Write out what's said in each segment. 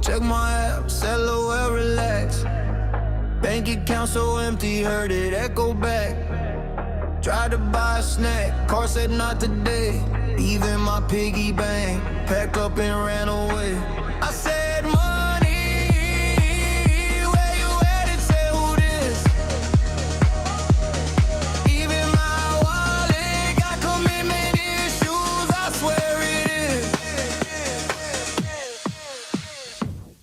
Check my app, said well, relax. Bank account so empty, heard it echo back. Tried to buy a snack, car said not today. Even my piggy bank packed up and ran away. I said money, where you at? It said who this? Even my wallet got commitment issues, I swear it is.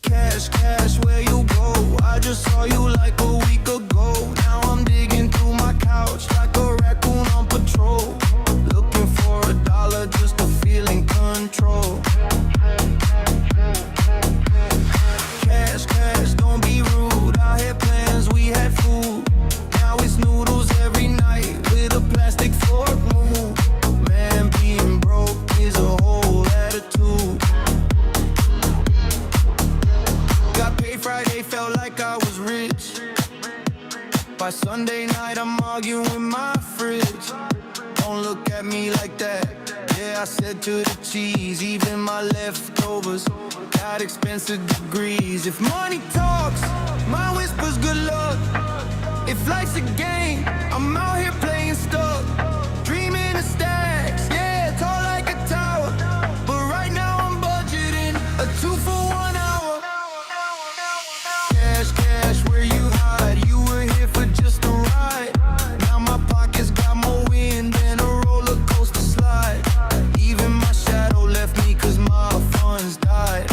Cash, cash, where you go? I just saw you like a week ago. Now I'm digging through my couch like a raccoon on patrol. Looking for $1 just to feel in control. Cash, cash, don't be rude. I had plans, we had food. Now it's noodles every night with a plastic fork move. Man, being broke is a whole attitude. Got paid Friday, felt like I was rich. By Sunday night, I'm arguing with my fridge. Don't look at me like that. Yeah, I said to the cheese, even my leftovers got expensive degrees. If money talks, mine whispers good luck. If life's a game, I'm out here playing stuck. Dreaming of stacks, yeah, tall like a tower. But right now I'm budgeting a 2 for 1 hour. Cash, cash, where you hide? You were here for just a ride. Now my pockets got more wind than a roller coaster slide. Even my shadow left me cause my funds died.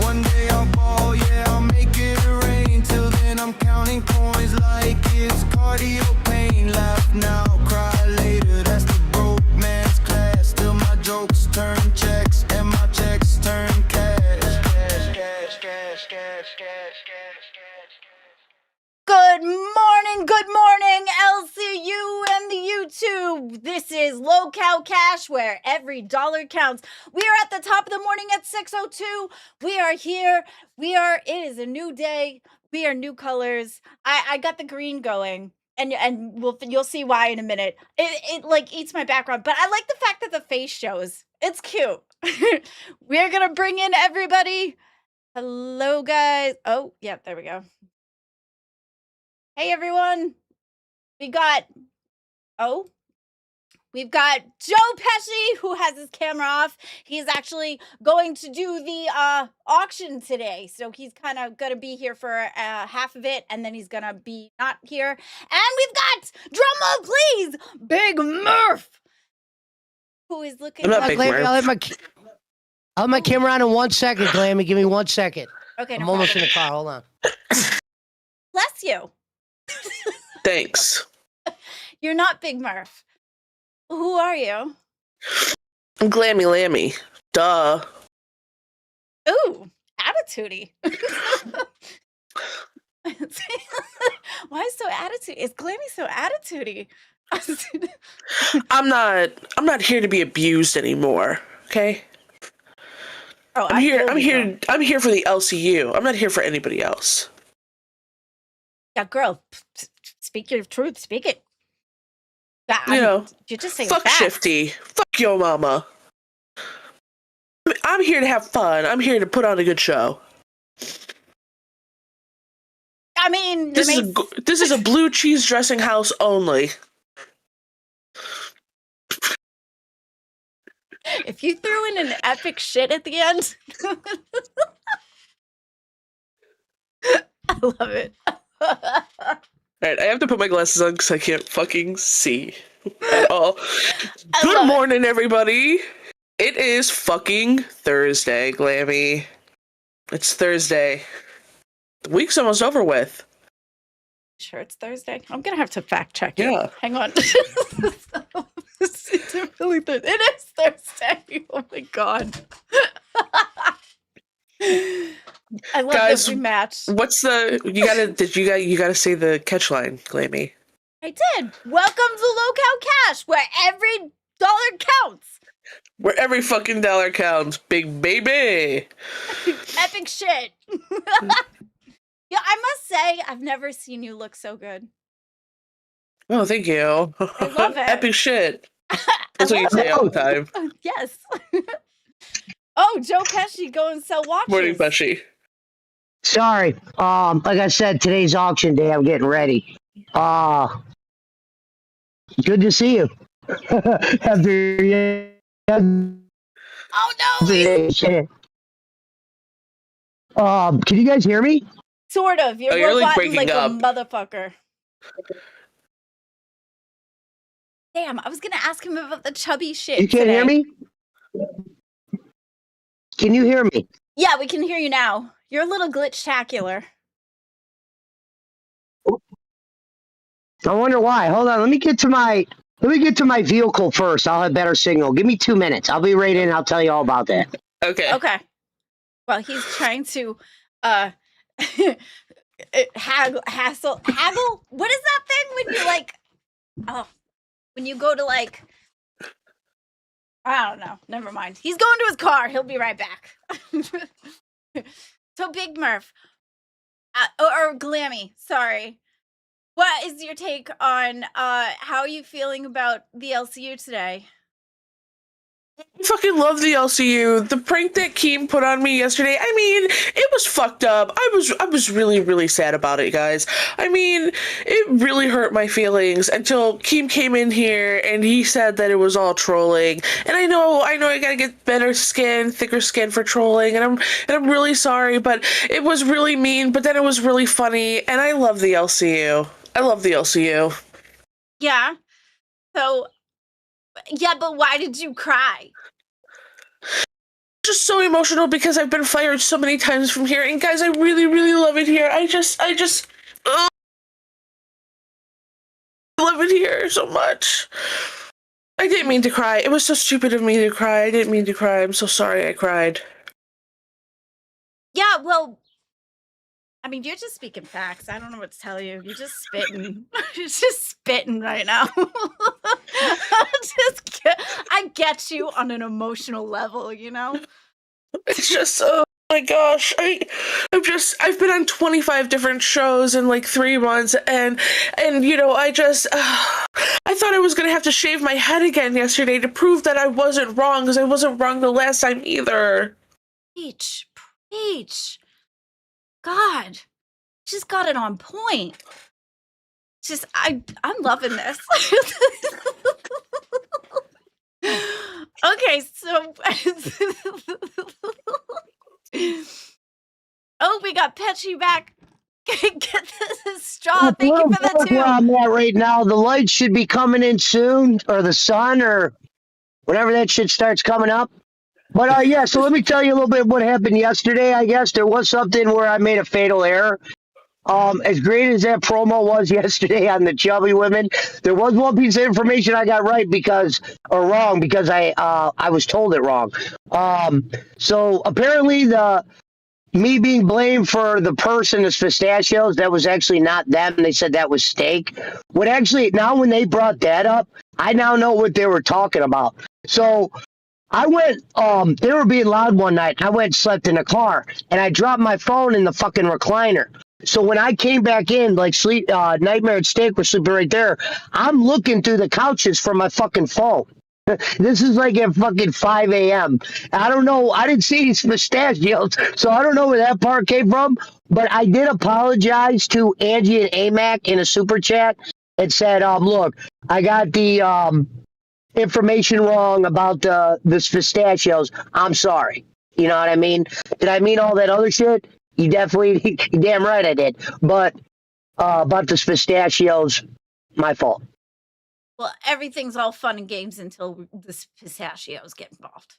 One day I'll ball, yeah, I'll make it rain. Till then I'm counting coins like it's cardio pain. Laugh now, cry later, that's the broke man's class. Still my jokes turn checks and my checks turn cash. Cash, cash, cash, cash, cash, cash, cash. Good morning, LCU and the YouTube. This is Low-Cal Cash, where every dollar counts. We are at the top of the morning at 6:02. We are here. It is a new day. We are new colors. I got the green going, and you'll see why in a minute. It like eats my background, but I like the fact that the face shows. It's cute. We're gonna bring in everybody. Hello, guys. Oh, yeah, there we go. Hey, everyone. We've got Joe Pesci, who has his camera off. He's actually going to do the auction today. So he's kind of going to be here for half of it, and then he's going to be not here. And we've got, drum roll please, Big Murph, who is looking I'm not like... Big Murph. I'll have my camera on in 1 second, Glammy. Give me 1 second. Okay, I'm no almost problem. in the car. Hold on. Bless you. Thanks. You're not Big Murph. Who are you? I'm Glammy Lammy. Duh. Ooh, attitudey. Why so attitude? Is Glammy so attitudey? I'm not here to be abused anymore. Okay. Oh, I'm here for the LCU. I'm not here for anybody else. Yeah, girl, speak your truth. Speak it. You just say fuck Shifty. Fuck yo mama. I'm here to have fun. I'm here to put on a good show. I mean, this is a blue cheese dressing house only. If you threw in an epic shit at the end, I love it. Alright, I have to put my glasses on because I can't fucking see at all. Good morning, everybody. It is fucking Thursday, Glammy. It's Thursday. The week's almost over with. Sure, it's Thursday. I'm gonna have to fact check it. Yeah. Hang on. It's really Thursday. It is Thursday. Oh my god. I love Guys, that we matched. What's the you gotta say the catch line, Glammy. I did. Welcome to Low-Cal Cash, where every dollar counts. Where every fucking dollar counts, big baby. Epic shit. Yeah, I must say, I've never seen you look so good. Oh, thank you. I love it. Epic shit. That's what you say all the time. Yes. Oh, Joe Pesci going to sell watches. Morning, Pesci. Sorry. Like I said, today's auction day. I'm getting ready. Good to see you. After Oh no! can you guys hear me? Sort of. You're like roboting breaking like up. a motherfucker. Damn, I was gonna ask him about the chubby shit. You can't today. hear me? Can you hear me? Yeah, we can hear you now. You're a little glitch-tacular. I wonder why. Hold on. Let me get to my vehicle first. I'll have better signal. Give me 2 minutes. I'll be right in. I'll tell you all about that. Okay. Okay. Well, he's trying to haggle. What is that thing when you like? Oh, when you go to like. I don't know. Never mind. He's going to his car. He'll be right back. So, Big Murph, or Glammy, sorry. What is your take on how are you feeling about the LCU today? I fucking love the LCU. The prank that Keem put on me yesterday, I mean, it was fucked up. I was really, really sad about it, guys. I mean, it really hurt my feelings until Keem came in here and he said that it was all trolling. And I know I gotta get better skin, thicker skin for trolling, and I'm really sorry, but it was really mean, but then it was really funny, and I love the LCU. I love the LCU. Yeah. So, yeah, but why did you cry? Just so emotional because I've been fired so many times from here, and guys, I really, really love it here. I just love it here so much. I didn't mean to cry. It was so stupid of me to cry. I didn't mean to cry. I'm so sorry I cried. Yeah, well, I mean, you're just speaking facts. I don't know what to tell you. You're just spitting. You're just spitting right now. I get you on an emotional level, you know? It's just, oh my gosh. I've been on 25 different shows in like 3 months, and you know, I thought I was gonna have to shave my head again yesterday to prove that I wasn't wrong, because I wasn't wrong the last time either. Preach. God, she's got it on point. Just, I'm loving this. Okay, so oh, we got Petchy back. Get this straw. Thank you for that too. Where I'm at right now, the lights should be coming in soon, or the sun, or whenever that shit starts coming up. But yeah, so let me tell you a little bit what happened yesterday. I guess there was something where I made a fatal error. As great as that promo was yesterday on the chubby women, there was one piece of information I got wrong because I was told it wrong. So apparently me being blamed for the person as pistachios, that was actually not them. They said that was steak. Now when they brought that up, I now know what they were talking about. So I went, they were being loud one night. I went and slept in the car, and I dropped my phone in the fucking recliner. So when I came back in, like Nightmare and Steak was sleeping right there, I'm looking through the couches for my fucking phone. This is like at fucking 5 a.m. I don't know. I didn't see these pistachios, so I don't know where that part came from. But I did apologize to Angie and AMAC in a super chat and said, look, I got the information wrong about this pistachios. I'm sorry. You know what I mean? Did I mean all that other shit? You damn right I did. But about this pistachios, my fault. Well, everything's all fun and games until the pistachios get involved.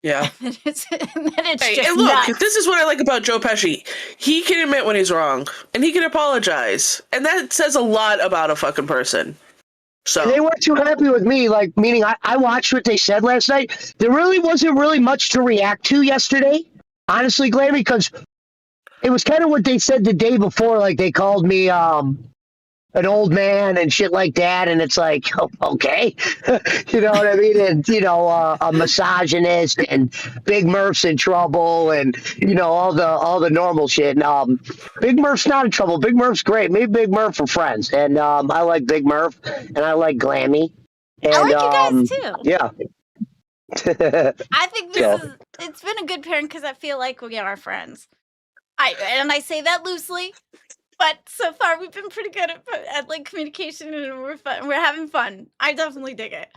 Yeah. And then it's Hey, just and look, nuts. this is what I like about Joe Pesci. He can admit when he's wrong, and he can apologize, and that says a lot about a fucking person. So They weren't too happy with me, like, meaning I watched what they said last night. There really wasn't really much to react to yesterday, honestly, Glammy, because it was kind of what they said the day before, like they called me an old man and shit like that, and it's like, oh, okay, you know what I mean? And you know, a misogynist, and Big Murph's in trouble, and you know all the normal shit. And Big Murph's not in trouble. Big Murph's great. Me and Big Murph are friends, and I like Big Murph, and I like Glammy. And, I like you guys too. Yeah. I think this it's been a good pairing because I feel like we are friends. I say that loosely, but so far we've been pretty good at like communication, and we're having fun. I definitely dig it.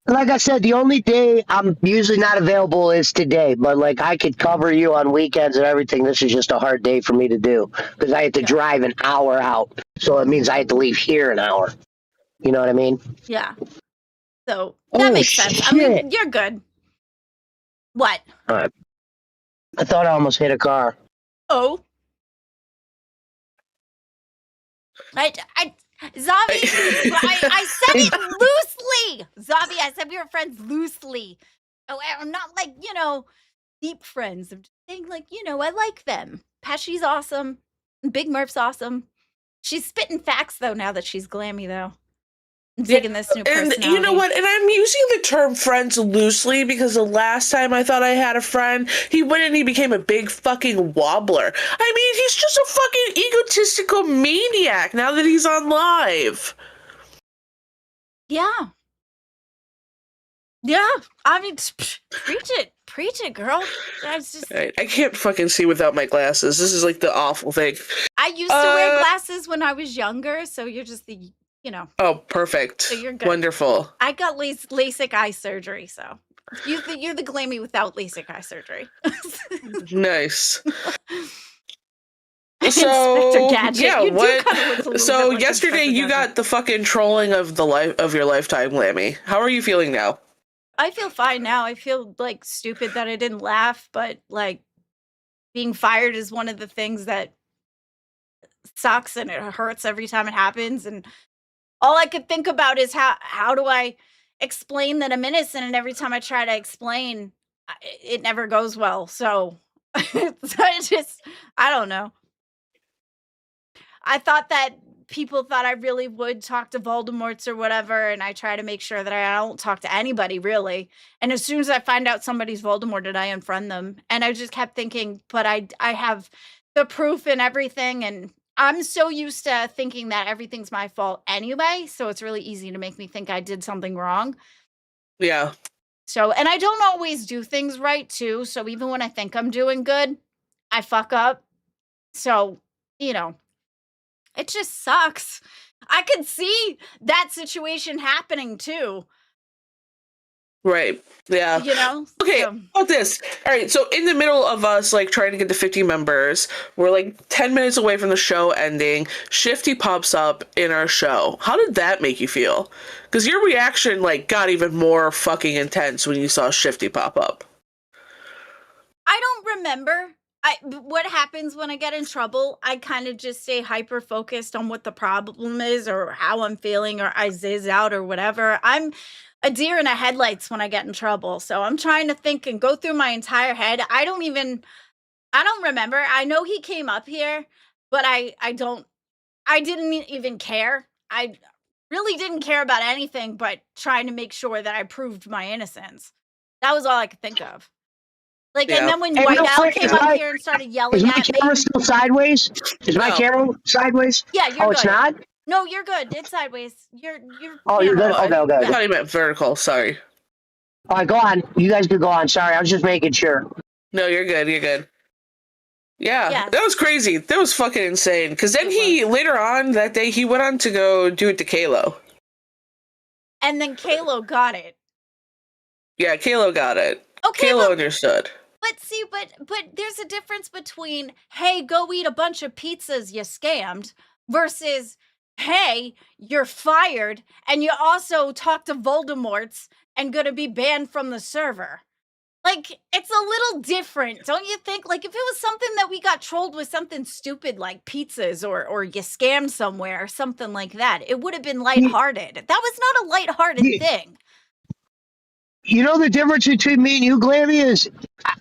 Like I said, the only day I'm usually not available is today, but like I could cover you on weekends and everything. This is just a hard day for me to do because I have to drive an hour out. So it means I have to leave here an hour. You know what I mean? Yeah. So that makes sense. I mean, you're good. What? All right. I thought I almost hit a car. Oh. Zavi, I said it loosely. Zavi, I said we were friends loosely. Oh, I'm not like, deep friends. I'm just saying, like, I like them. Pesci's awesome. Big Murph's awesome. She's spitting facts, though, now that she's glammy, though. I'm digging this new personality. And you know what? And I'm using the term friends loosely because the last time I thought I had a friend, he went and he became a big fucking wobbler. I mean, he's just a fucking egotistical maniac now that he's on live. Yeah. Yeah. I mean, preach it. Preach it, girl. I can't fucking see without my glasses. This is like the awful thing. I used to wear glasses when I was younger, so you're just the... Oh, perfect. So you're good. Wonderful. I got LASIK eye surgery, so you're the glammy without LASIK eye surgery. Nice. So Gadget, yeah. So yesterday you got the fucking trolling of your lifetime, Lammy. How are you feeling now? I feel fine now. I feel like stupid that I didn't laugh, but like being fired is one of the things that sucks and it hurts every time it happens. And all I could think about is how do I explain that I'm innocent, and every time I try to explain, it never goes well. So I don't know. I thought that people thought I really would talk to Voldemorts or whatever, and I try to make sure that I don't talk to anybody, really. And as soon as I find out somebody's Voldemort, I unfriend them. And I just kept thinking, but I have the proof and everything, and I'm so used to thinking that everything's my fault anyway, so it's really easy to make me think I did something wrong. Yeah. So, and I don't always do things right, too, so even when I think I'm doing good, I fuck up. So, it just sucks. I could see that situation happening, too. Right. Yeah. Okay. So. How about this? All right. So in the middle of us like trying to get to 50 members, we're like 10 minutes away from the show ending. Shifty pops up in our show. How did that make you feel? Because your reaction like got even more fucking intense when you saw Shifty pop up. I don't remember. What happens when I get in trouble, I kind of just stay hyper focused on what the problem is or how I'm feeling, or I zizz out or whatever. I'm a deer in the headlights when I get in trouble. So I'm trying to think and go through my entire head. I don't remember. I know he came up here, but I didn't even care. I really didn't care about anything but trying to make sure that I proved my innocence. That was all I could think of. Like, yeah. And then when White Owl came up here and started yelling at me. Is my camera still sideways? Is my camera sideways? Yeah, you're good. It's not? No, you're good. It's sideways. You're Oh, you're good? Okay. I thought you meant vertical. Sorry. All right, go on. You guys could go on. Sorry, I was just making sure. No, you're good. You're good. Yeah, yes. That was crazy. That was fucking insane. Because then later on that day, he went on to go do it to Kalo. And then Kalo got it. Yeah, Kalo got it. Okay, Kalo understood. But see, but there's a difference between, hey, go eat a bunch of pizzas, you scammed, versus, hey, you're fired, and you also talk to Voldemorts and gonna be banned from the server. Like, it's a little different, don't you think? Like, if it was something that we got trolled with something stupid like pizzas or you scammed somewhere or something like that, it would have been lighthearted. That was not a lighthearted thing. You know the difference between me and you, Glammy, is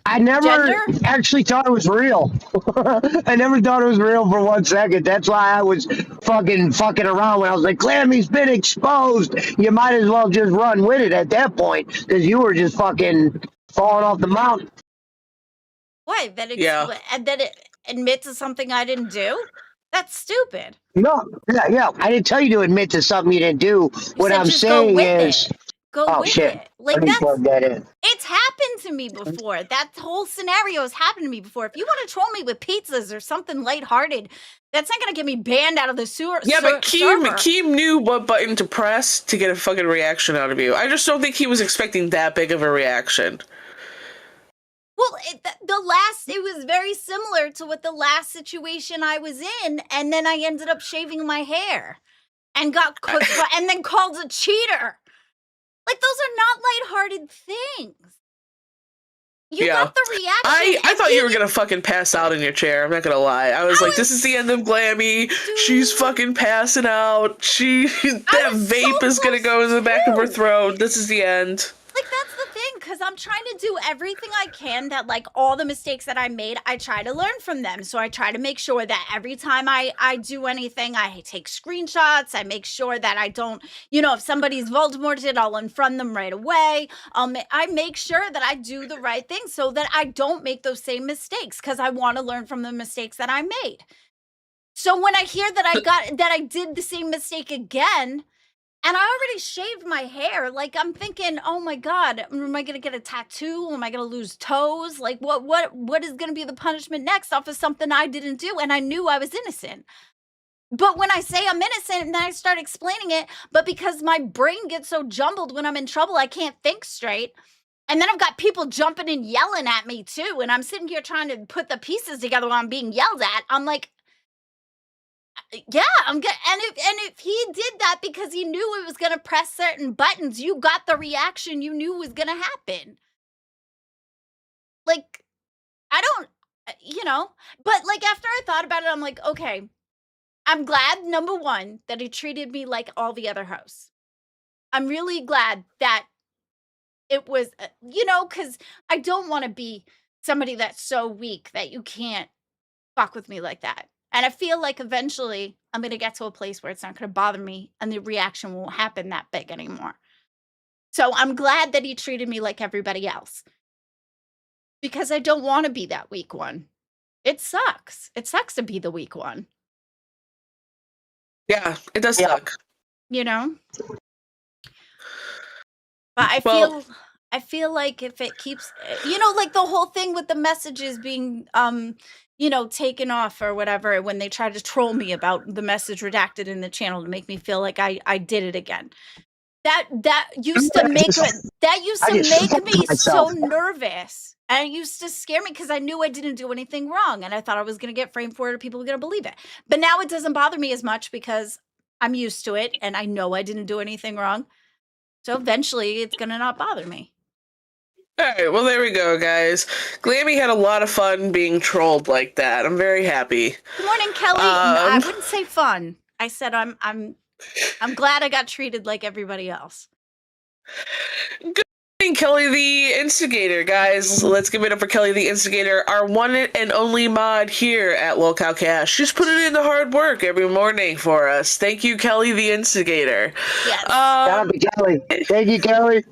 I never actually thought it was real. I never thought it was real for 1 second. That's why I was fucking around when I was like, Glammy's been exposed. You might as well just run with it at that point because you were just fucking falling off the mountain. Why? And then it admits to something I didn't do? That's stupid. No, yeah. I didn't tell you to admit to something you didn't do. What I'm saying is... go Oh with shit! it. Like Let me plug that in. it's happened to me before. That whole scenario has happened to me before. If you want to troll me with pizzas or something lighthearted, that's not gonna get me banned out of the server. But Keem knew what button to press to get a fucking reaction out of you. I just don't think he was expecting that big of a reaction. Well, it was very similar to what the last situation I was in, and then I ended up shaving my hair and and then called a cheater. Like, those are not lighthearted things. You got the reaction. I thought you were gonna fucking pass out in your chair. I'm not gonna lie. I was like, this is the end of Glammy. Dude. She's fucking passing out. That vape is gonna go in the back of her throat. This is the end. Like, that's the thing, because I'm trying to do everything I can that, like, all the mistakes that I made, I try to learn from them. So I try to make sure that every time I do anything, I take screenshots. I make sure that I don't, if somebody's Voldemorted, I'll unfriend them right away. I make sure that I do the right thing so that I don't make those same mistakes, because I want to learn from the mistakes that I made. So when I hear that I did the same mistake again, and I already shaved my hair, like, I'm thinking, oh my God, am I going to get a tattoo? Am I going to lose toes? Like, what is going to be the punishment next off of something I didn't do? And I knew I was innocent. But when I say I'm innocent, and then I start explaining it, but because my brain gets so jumbled when I'm in trouble, I can't think straight. And then I've got people jumping and yelling at me too. And I'm sitting here trying to put the pieces together while I'm being yelled at. I'm like, yeah, I'm good. And if he did that because he knew it was going to press certain buttons, you got the reaction you knew was going to happen. Like, I don't, but like, after I thought about it, I'm like, okay, I'm glad, number one, that he treated me like all the other hosts. I'm really glad that it was, because I don't want to be somebody that's so weak that you can't fuck with me like that. And I feel like eventually I'm going to get to a place where it's not going to bother me and the reaction won't happen that big anymore. So I'm glad that he treated me like everybody else, because I don't want to be that weak one. It sucks. It sucks to be the weak one. Yeah, it does suck. But I feel like if it keeps, like the whole thing with the messages being, taken off or whatever, when they try to troll me about the message redacted in the channel to make me feel like I did it again. That used to make me so nervous. And it used to scare me because I knew I didn't do anything wrong. And I thought I was going to get framed for it or people were going to believe it. But now it doesn't bother me as much because I'm used to it and I know I didn't do anything wrong. So eventually it's going to not bother me. All right, well, there we go, guys. Glammy had a lot of fun being trolled like that. I'm very happy. Good morning, Kelly. No, I wouldn't say fun. I said I'm glad I got treated like everybody else. Good morning, Kelly the Instigator, guys. Let's give it up for Kelly the Instigator, our one and only mod here at Lolcow Cash. She's putting in the hard work every morning for us. Thank you, Kelly the Instigator. Yes. Kelly. Thank you, Kelly.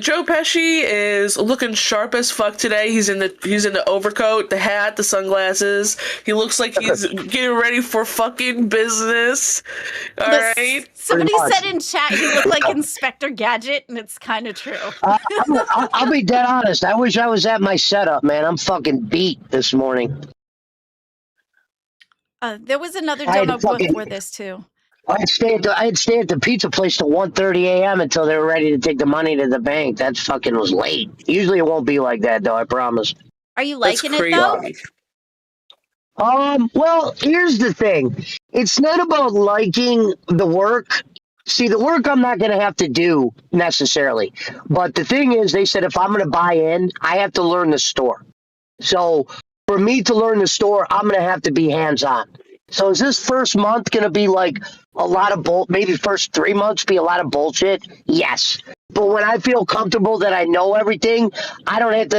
Joe Pesci is looking sharp as fuck today. He's in the overcoat, the hat, the sunglasses. He looks like he's getting ready for fucking business. All right. Somebody said in chat he looked like Inspector Gadget, and it's kind of true. I'll be dead honest. I wish I was at my setup, man. I'm fucking beat this morning. There was another donut before this too. I'd stay at the pizza place till 1:30 a.m. until they were ready to take the money to the bank. That fucking was late. Usually it won't be like that, though. I promise. Are you liking it, though? Well, here's the thing. It's not about liking the work. See, the work I'm not going to have to do necessarily. But the thing is, they said if I'm going to buy in, I have to learn the store. So for me to learn the store, I'm going to have to be hands-on. So is this first month going to be like a lot of maybe first 3 months be a lot of bullshit? Yes. But when I feel comfortable that I know everything, I don't have to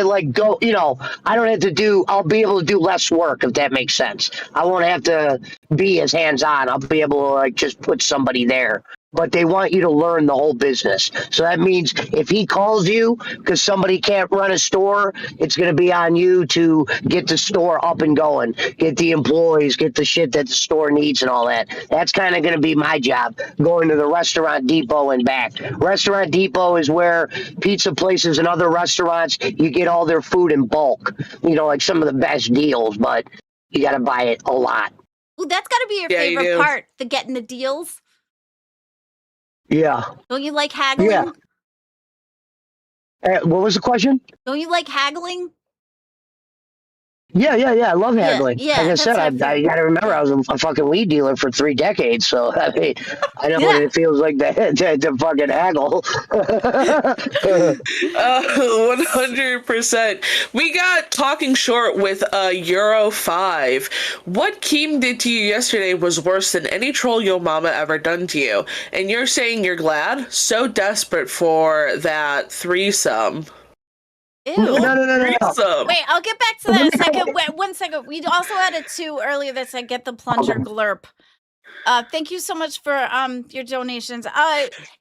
I'll be able to do less work, if that makes sense. I won't have to be as hands-on. I'll be able to just put somebody there but they want you to learn the whole business. So that means if he calls you because somebody can't run a store, it's going to be on you to get the store up and going, get the employees, get the shit that the store needs and all that. That's kind of going to be my job, going to the restaurant depot and back. Restaurant depot is where pizza places and other restaurants, you get all their food in bulk, like some of the best deals, but you got to buy it a lot. Well, that's got to be your favorite part, the getting the deals. Yeah. Don't you like haggling? Yeah. What was the question? Don't you like haggling? Yeah. I love haggling. Yeah, like I said, I got to remember I was a fucking weed dealer for 3 decades, so I mean, I know what it feels like to fucking haggle. 100%. We got talking short with Euro 5. What Keem did to you yesterday was worse than any troll your mama ever done to you. And you're saying you're glad? So desperate for that threesome. Ew. No. Wait, I'll get back to that in a second. Wait, 1 second. We also had a 2 earlier that said get the plunger glurp. Thank you so much for your donations.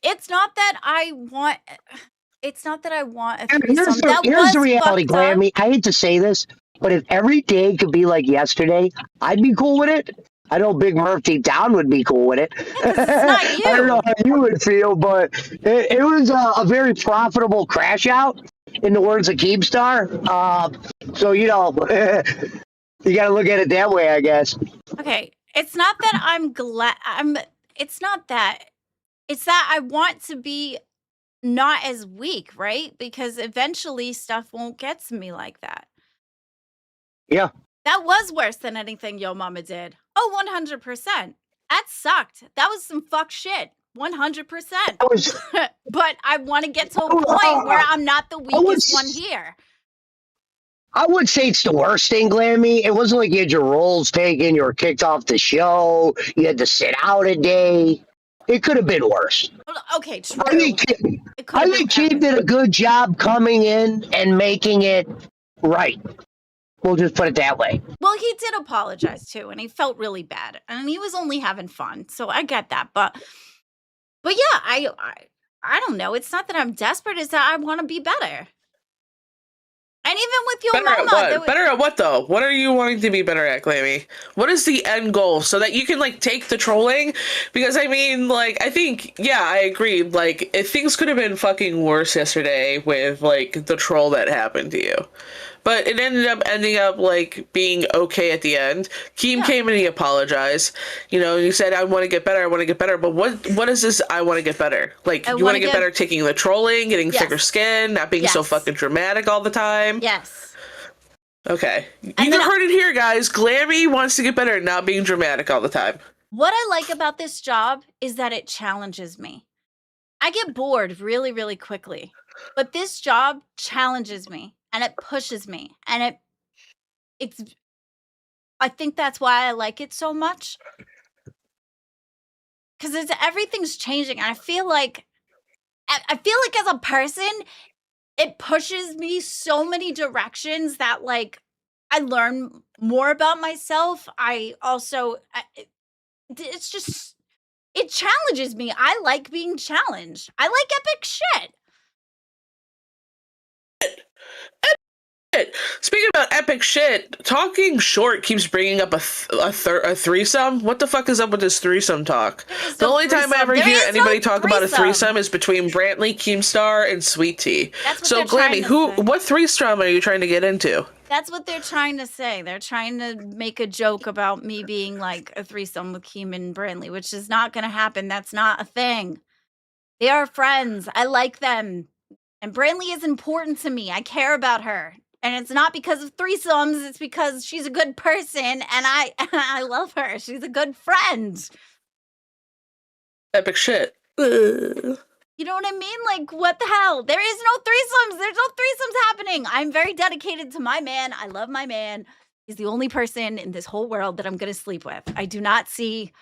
It's not that I want a threesome. Here's the reality, Glammy. I hate to say this, but if every day could be like yesterday, I'd be cool with it. I know Big Murph deep down would be cool with it. Yeah, 'cause it's not you. I don't know how you would feel, but it was a very profitable crash out, in the words of Keemstar. So, you got to look at it that way, I guess. Okay. It's not that I'm glad. It's not that. It's that I want to be not as weak, right? Because eventually stuff won't get to me like that. Yeah. That was worse than anything Yo Mama did. Oh, 100%. That sucked. That was some fuck shit. 100%. But I want to get to a point where I'm not the weakest one here. I would say it's the worst thing, Glammy. It wasn't like you had your roles taken, you were kicked off the show, you had to sit out a day. It could have been worse. Okay, true. I think Keem did a good job coming in and making it right. We'll just put it that way. Well, he did apologize too, and he felt really bad, and he was only having fun, so I get that. But yeah, I don't know. It's not that I'm desperate; it's that I want to be better. And even with your mama, better at what though? What are you wanting to be better at, Glammy? What is the end goal so that you can take the trolling? Because I mean, I think, yeah, I agree. If things could have been fucking worse yesterday with the troll that happened to you. But it ended up being okay at the end. Keem came and he apologized. He said, I want to get better. But what is this I want to get better? You want to get better taking the trolling, getting thicker skin, not being so fucking dramatic all the time? Yes. Okay. You heard it here, guys. Glammy wants to get better at not being dramatic all the time. What I like about this job is that it challenges me. I get bored really, really quickly. But this job challenges me. And it pushes me, and I think that's why I like it so much, because everything's changing, and I feel like as a person, it pushes me so many directions that I learn more about myself. I also, it challenges me. I like being challenged. I like epic shit. Speaking about epic shit, talking short keeps bringing up a threesome. What the fuck is up with this threesome talk? The only time I ever hear anybody talk about a threesome is between Brantley, Keemstar, and Sweet Tea. So, Glammy, what threesome are you trying to get into? That's what they're trying to say. They're trying to make a joke about me being a threesome with Keem and Brantley, which is not going to happen. That's not a thing. They are friends. I like them. And Brantley is important to me. I care about her. And it's not because of threesomes. It's because she's a good person, and I love her. She's a good friend. Epic shit. You know what I mean? What the hell? There is no threesomes. There's no threesomes happening. I'm very dedicated to my man. I love my man. He's the only person in this whole world that I'm going to sleep with. I do not see...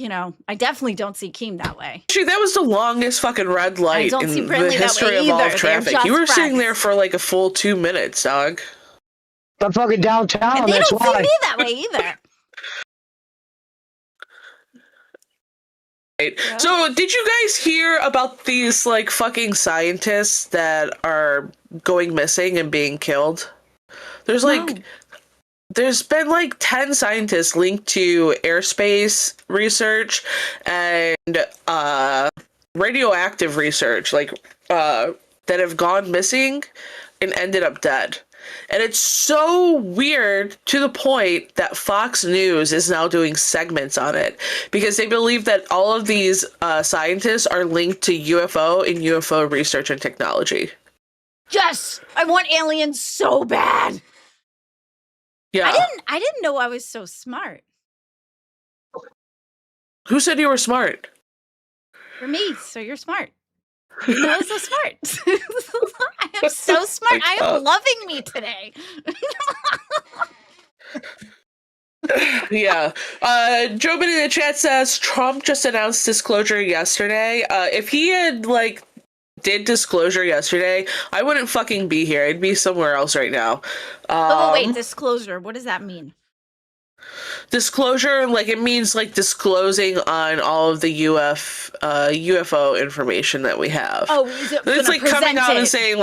I definitely don't see Keem that way. Actually, that was the longest fucking red light in the history of all of traffic. You were sitting there for a full 2 minutes, dog. I'm fucking downtown. And they don't see me that way either. Yeah. So, did you guys hear about these like fucking scientists that are going missing and being killed? There's like No. there's been like 10 scientists linked to airspace research and radioactive research that have gone missing and ended up dead. And it's so weird to the point that Fox News is now doing segments on it because they believe that all of these scientists are linked to UFO and UFO research and technology. Yes, I want aliens so bad. Yeah. I didn't know I was so smart. Who said you were smart? For me, so you're smart. You know, so smart. I am so smart. I am loving me today. Yeah. Joe in the chat says Trump just announced disclosure yesterday. If he had did disclosure yesterday, I wouldn't fucking be here. I'd be somewhere else right now. Wait, disclosure. What does that mean? Disclosure, it means disclosing on all of the UFO information that we have. Oh, is it it's coming out and saying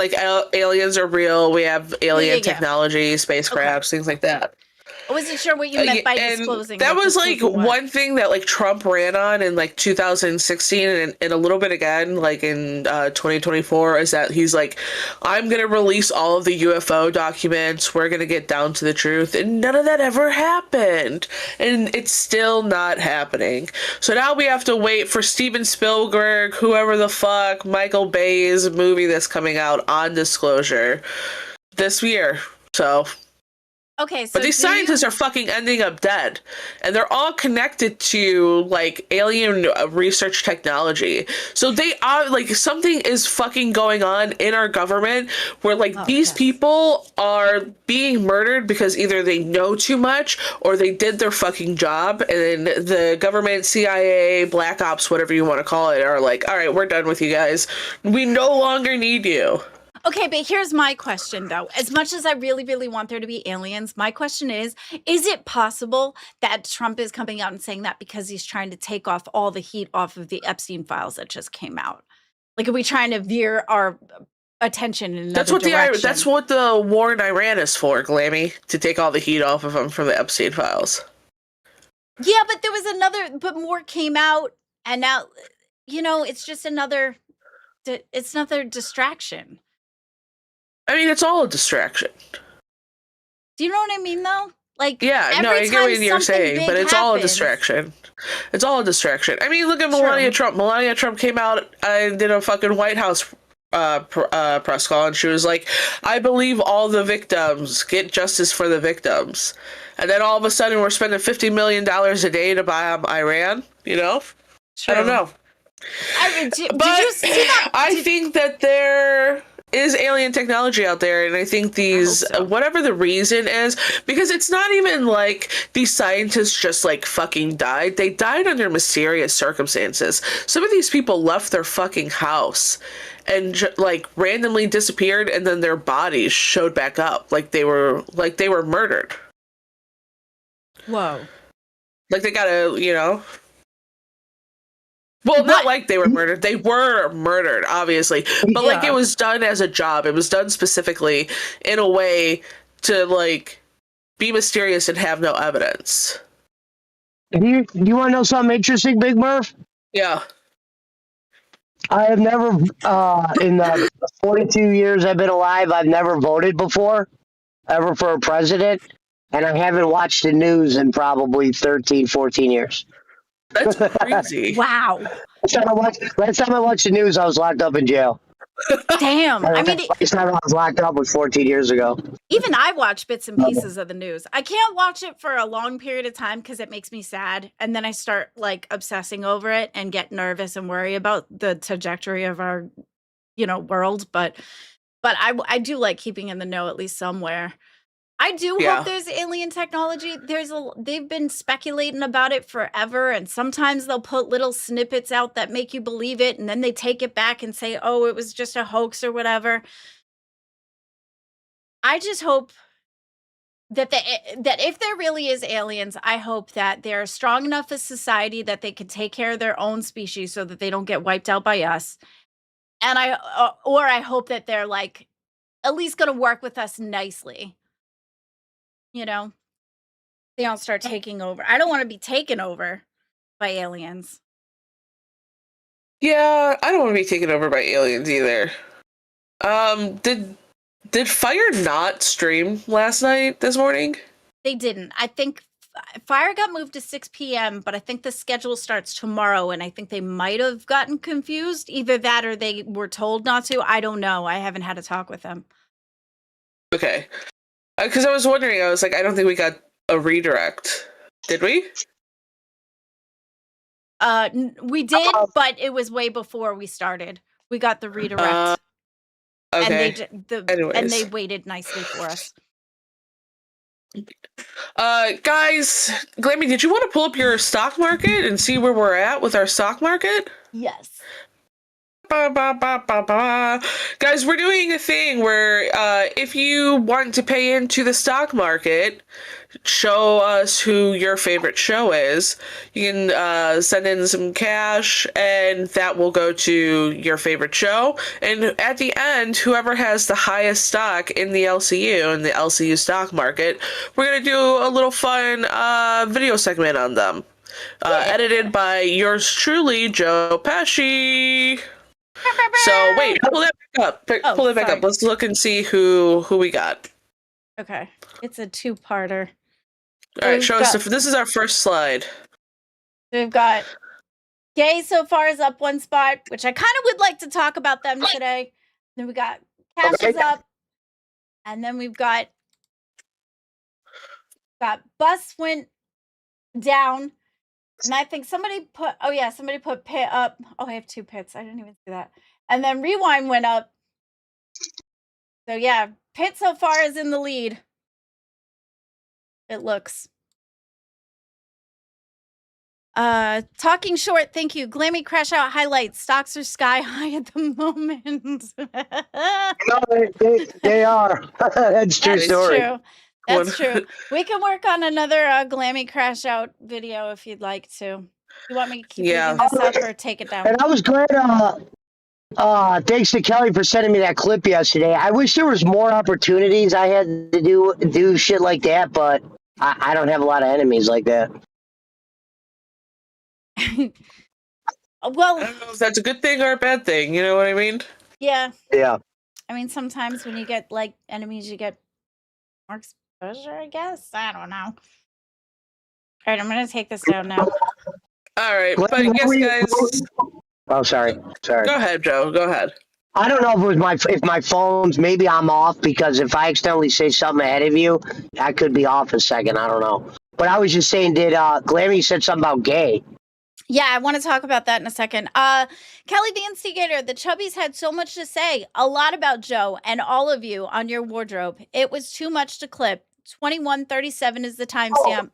aliens are real. We have alien technology, spacecrafts, things like that. I wasn't sure what you meant by disclosing. That was one thing that Trump ran on in 2016 and a little bit again in 2024 is that he's I'm gonna release all of the UFO documents. We're gonna get down to the truth, and none of that ever happened, and it's still not happening. So now we have to wait for Steven Spielberg, whoever the fuck, Michael Bay's movie that's coming out on disclosure this year. So. Okay, so but these scientists are fucking ending up dead, and they're all connected to alien research technology. So they are something is fucking going on in our government where these people are being murdered because either they know too much or they did their fucking job, and then the government, CIA, Black Ops, whatever you want to call it, are all right, we're done with you guys. We no longer need you. Okay, but here's my question, though. As much as I really, really want there to be aliens, my question is it possible that Trump is coming out and saying that because he's trying to take off all the heat off of the Epstein files that just came out? Are we trying to veer our attention in another direction? That's what the war in Iran is for, Glammy, to take all the heat off of them from the Epstein files. Yeah, but there was but more came out, and now, it's just another distraction. I mean, it's all a distraction. Do you know what I mean, though? Yeah, no, I get what you're saying, but it's all a distraction. It's all a distraction. I mean, look at Melania Trump. Melania Trump came out and did a fucking White House press call, and she was like, I believe all the victims, get justice for the victims. And then all of a sudden, we're spending $50 million a day to bomb Iran, True. I don't know. Did you see that? I think that there is alien technology out there, and I think whatever the reason is, because it's not even these scientists just fucking died. They died under mysterious circumstances. Some of these people left their fucking house and randomly disappeared, and then their bodies showed back up they were murdered. Whoa. They gotta, well, not they were murdered. They were murdered, obviously. But, it was done as a job. It was done specifically in a way to, be mysterious and have no evidence. Do you want to know something interesting, Big Murph? Yeah. I have never, in the 42 years I've been alive, I've never voted before, ever for a president. And I haven't watched the news in probably 13, 14 years. That's crazy. Wow. Last time I watched the news, I was locked up in jail. Damn. I mean, last time I was locked up was 14 years ago. Even I watch bits and pieces of the news. I can't watch it for a long period of time because it makes me sad. And then I start obsessing over it and get nervous and worry about the trajectory of our, world. But I do like keeping in the know at least somewhere. I do hope there's alien technology. They've been speculating about it forever, and sometimes they'll put little snippets out that make you believe it, and then they take it back and say, oh, it was just a hoax or whatever. I just hope that if there really is aliens, I hope that they're strong enough as society that they can take care of their own species so that they don't get wiped out by us. And I hope that they're like at least going to work with us nicely. You know, they don't start taking over. I don't want to be taken over by aliens. Yeah, I don't want to be taken over by aliens either. Did Fire not stream last night, this morning? They didn't. I think Fire got moved to 6 p.m., but I think the schedule starts tomorrow, and I think they might have gotten confused. Either that or they were told not to. I don't know. I haven't had a talk with them. Okay. Because I was wondering, I was like, I don't think we got a redirect. Did we? We did, but it was way before we started. We got the redirect. Okay. And they waited nicely for us. Guys, Glammy, did you want to pull up your stock market and see where we're at with our stock market? Yes. Guys, we're doing a thing where if you want to pay into the stock market, show us who your favorite show is. You can send in some cash, and that will go to your favorite show. And at the end, whoever has the highest stock in the LCU, in the LCU stock market, we're going to do a little fun video segment on them. Edited by yours truly, Joe Pesci. So wait, pull that back up. Pull it back up. Let's look and see who we got. Okay, it's a two-parter. All right, show us. This is our first slide. We've got Gay so far is up one spot, which I kind of would like to talk about them today. Then we got Cash is up, and then we've got Bus went down. And I think somebody put Pit up. Oh, I have two Pits. I didn't even see that. And then Rewind went up. So yeah, Pit so far is in the lead. It looks. Talking short, thank you. Glammy crash out highlights. Stocks are sky high at the moment. No, they are. That's true story. True. That's true. We can work on another Glammy crash out video if you'd like to. You want me to keep leaving this up or take it down? And I was glad. Thanks to Kelly for sending me that clip yesterday. I wish there was more opportunities I had to do shit like that, but I don't have a lot of enemies like that. Well, I don't know if that's a good thing or a bad thing. You know what I mean? Yeah. Yeah. I mean, sometimes when you get like enemies, you get more exposure, I guess. I don't know. All right, I'm gonna take this down now. All right, but yes, guys. Oh, sorry. Go ahead, Joe. Go ahead. I don't know if it was if my phone's, maybe I'm off, because if I accidentally say something ahead of you, I could be off a second. I don't know. But I was just saying, did Glammy said something about gay? Yeah, I want to talk about that in a second. Kelly the Instigator, the Chubbies had so much to say, a lot about Joe and all of you on your wardrobe. It was too much to clip. 21:37 is the timestamp.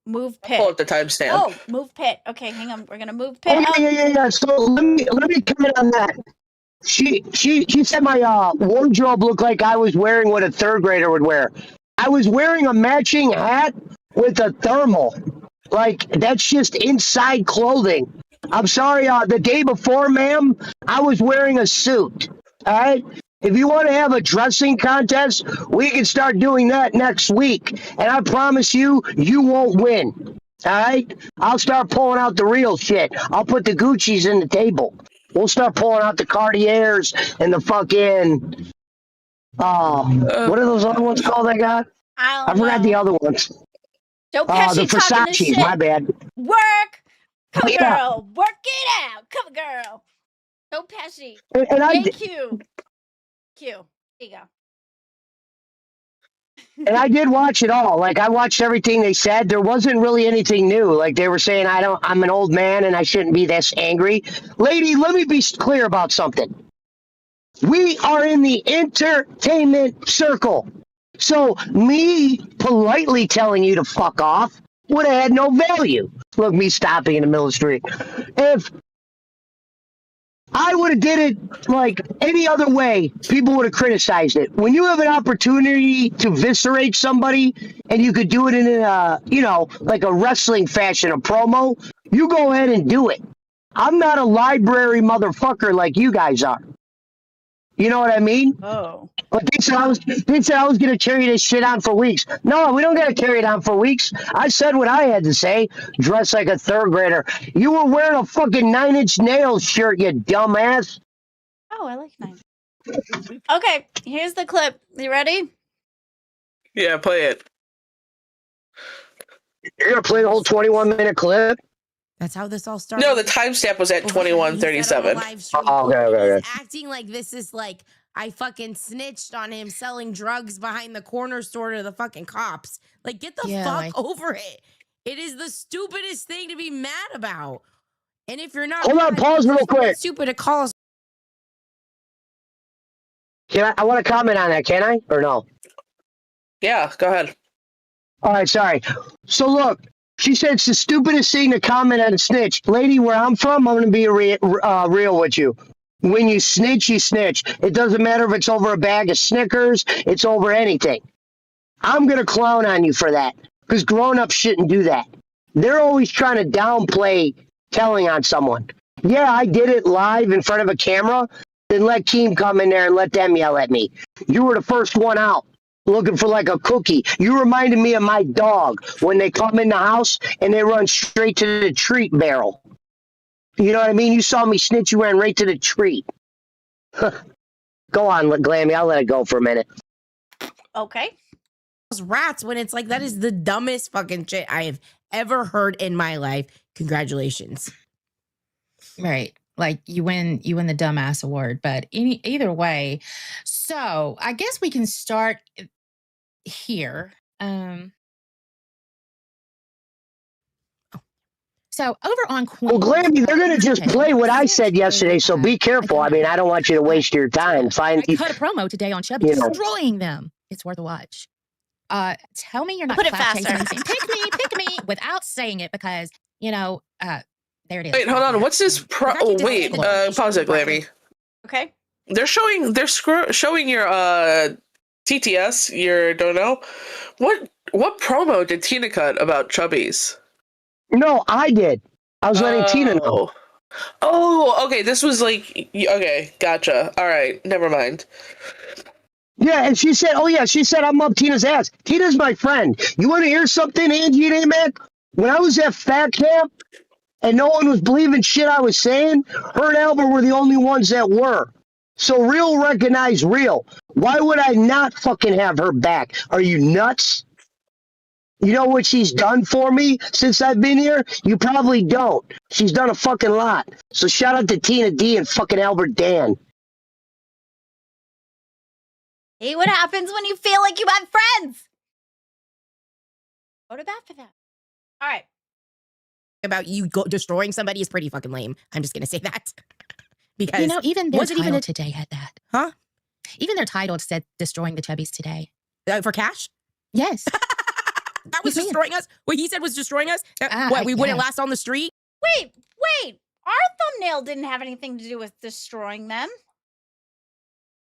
Move Pit. Pull up the timestamp. Oh, move Pit. Okay, hang on. We're gonna move Pit. Oh, yeah. So let me comment on that. She said my wardrobe looked like I was wearing what a third grader would wear. I was wearing a matching hat with a thermal. Like, that's just inside clothing. I'm sorry, the day before, ma'am, I was wearing a suit. All right? If you want to have a dressing contest, we can start doing that next week. And I promise you, you won't win. All right? I'll start pulling out the real shit. I'll put the Gucci's in the table. We'll start pulling out the Cartiers and the fucking... what are those other ones called I got? I forgot the other ones. Joe Pesci the Versace's, my bad. Work! Come girl! Work it out! Come girl! Joe Pesci. Thank you. There you go. And I did watch it all. Like, I watched everything they said. There wasn't really anything new. Like, they were saying, I'm an old man and I shouldn't be this angry. Lady, let me be clear about something. We are in the entertainment circle. So me politely telling you to fuck off would have had no value. Look, me stopping in the middle of the street. If I would have did it like any other way. People would have criticized it. When you have an opportunity to eviscerate somebody and you could do it in a, like a wrestling fashion, a promo, you go ahead and do it. I'm not a library motherfucker like you guys are. You know what I mean? Oh. But they said I was going to carry this shit on for weeks. No, we don't got to carry it on for weeks. I said what I had to say. Dress like a third grader. You were wearing a fucking 9 Inch Nails shirt, you dumbass. Oh, I like 9. Okay, here's the clip. You ready? Yeah, play it. You're going to play the whole 21-minute clip? That's how this all started. No, the timestamp was at 21:37. Oh, okay. He's acting like this is like I fucking snitched on him selling drugs behind the corner store to the fucking cops. Like, get the fuck over it. It is the stupidest thing to be mad about. And if you're not, Hold on, pause real quick. Stupid to call us. I want to comment on that, can I? Or no? Yeah, go ahead. All right, sorry. So look, she said it's the stupidest thing to comment on a snitch. Lady, where I'm from, I'm going to be real with you. When you snitch, you snitch. It doesn't matter if it's over a bag of Snickers. It's over anything. I'm going to clown on you for that because grown-ups shouldn't do that. They're always trying to downplay telling on someone. Yeah, I did it live in front of a camera. Then let Keem come in there and let them yell at me. You were the first one out. Looking for like a cookie. You reminded me of my dog when they come in the house and they run straight to the treat barrel. You know what I mean? You saw me snitch, you ran right to the treat. Go on, Glammy. I'll let it go for a minute. Okay. Rats when it's like that is the dumbest fucking shit I have ever heard in my life. Congratulations. Right. Like you win the dumbass award, but either way. So I guess we can start here. So over on Queen. Well, Glammy, they're going to just play what I said yesterday, so be careful. I mean, I don't want you to waste your time. I cut a promo today on Chubby, destroying them. It's worth a watch. Tell me you're not Put it clout chasing faster. and saying, pick me, without saying it because, there it is. Wait, hold on. What's this? Pause it, Glammy. Okay. They're showing your TTS, your don't know. What promo did Tina cut about Chubbies? No, I did. I was letting Tina know. Oh, okay. This was like, okay, gotcha. All right, never mind. Yeah, and she said, I'm up Tina's ass. Tina's my friend. You want to hear something, Angie and AMAC? When I was at Fat Camp and no one was believing shit I was saying, her and Albert were the only ones that were. So real recognize real. Why would I not fucking have her back? Are you nuts? You know what she's done for me since I've been here? You probably don't. She's done a fucking lot. So shout out to Tina D and fucking Albert Dan. Hey, what happens when you feel like you have friends? Go to bat for that. All right. About you destroying somebody is pretty fucking lame. I'm just gonna say that. Because even their title today had that. Huh? Even their title said destroying the Chubbies today. For cash? Yes. That was destroying us? What he said was destroying us? We wouldn't last on the street? Wait. Our thumbnail didn't have anything to do with destroying them.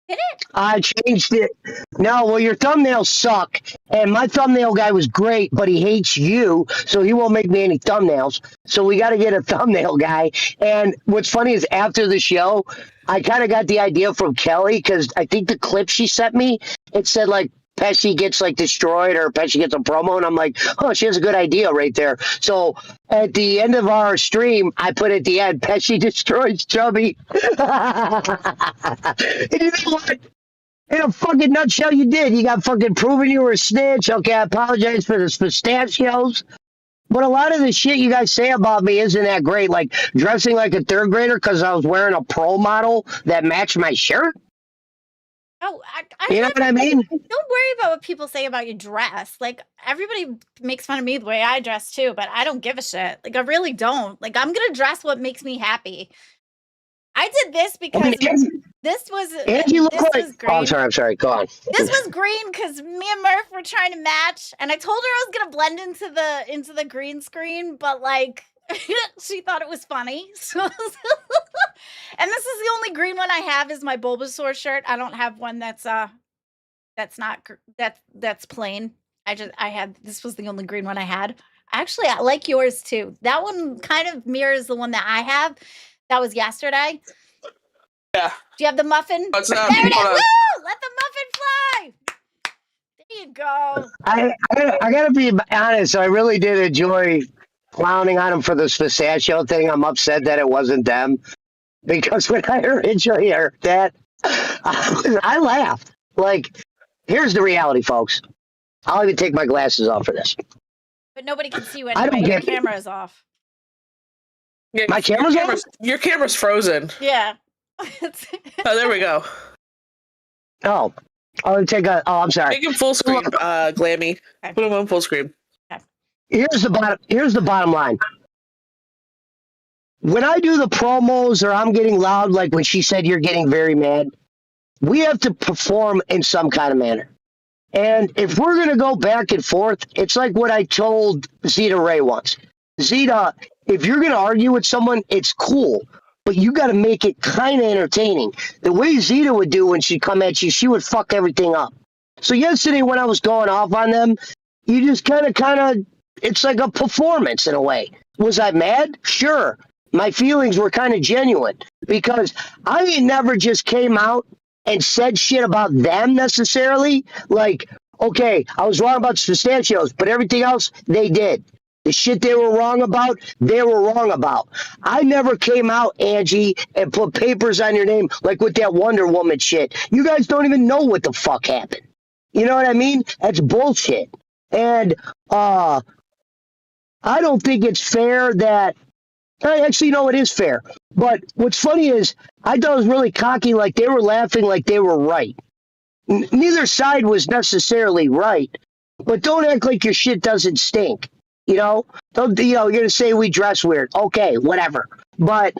Did it? I changed it. No, well, your thumbnails suck. And my thumbnail guy was great, but he hates you, so he won't make me any thumbnails. So we got to get a thumbnail guy. And what's funny is after the show, I kind of got the idea from Kelly, because I think the clip she sent me, it said, like, Pesci gets, like, destroyed or Pesci gets a promo, and I'm like, oh, she has a good idea right there. So at the end of our stream, I put at the end, Pesci destroys Chubby. And you know what? In a fucking nutshell, you did. You got fucking proven you were a snitch. Okay, I apologize for the pistachios. But a lot of the shit you guys say about me isn't that great. Like dressing like a third grader because I was wearing a pro model that matched my shirt. Oh, you know what I mean? Don't worry about what people say about your dress. Like, everybody makes fun of me the way I dress, too, but I don't give a shit. Like, I really don't. Like, I'm going to dress what makes me happy. I did this because this was Angie looked like... was green. Oh, I'm sorry. Go on. This was green because me and Murph were trying to match, and I told her I was going to blend into the green screen, but, like, she thought it was funny. So And this is the only green one I have is my Bulbasaur shirt. I don't have one that's not that's plain. This was the only green one I had. Actually, I like yours too. That one kind of mirrors the one that I have. That was yesterday. Yeah. Do you have the muffin? What's There up? it is. Hold on. Woo! Let the muffin fly. There you go. I gotta be honest. I really did enjoy clowning on them for this pistachio thing. I'm upset that it wasn't them because when I originally heard that, I laughed. Like, here's the reality, folks. I'll even take my glasses off for this. But nobody can see you I don't anyway. Your get it. camera is off. Yeah, My camera's off? Your camera's frozen. Yeah. Oh, there we go. Oh, I'm sorry. Make him full screen, Glammy. Okay. Put him on full screen. Here's the bottom line. When I do the promos or I'm getting loud, like when she said you're getting very mad, we have to perform in some kind of manner. And if we're going to go back and forth, it's like what I told Zeta Ray once. Zeta, if you're going to argue with someone, it's cool, but you got to make it kind of entertaining. The way Zeta would do when she'd come at you, she would fuck everything up. So yesterday when I was going off on them, you just kind of, it's like a performance in a way. Was I mad? Sure. My feelings were kind of genuine because I never just came out and said shit about them necessarily. Like, okay, I was wrong about the pistachios, but everything else they did. The shit they were wrong about, they were wrong about. I never came out, Angie, and put papers on your name like with that Wonder Woman shit. You guys don't even know what the fuck happened. You know what I mean? That's bullshit. And I don't think it's fair that actually, no, it is fair. But what's funny is I thought it was really cocky, like they were laughing like they were right. Neither side was necessarily right, but don't act like your shit doesn't stink. You know, you're gonna say we dress weird. Okay, whatever. But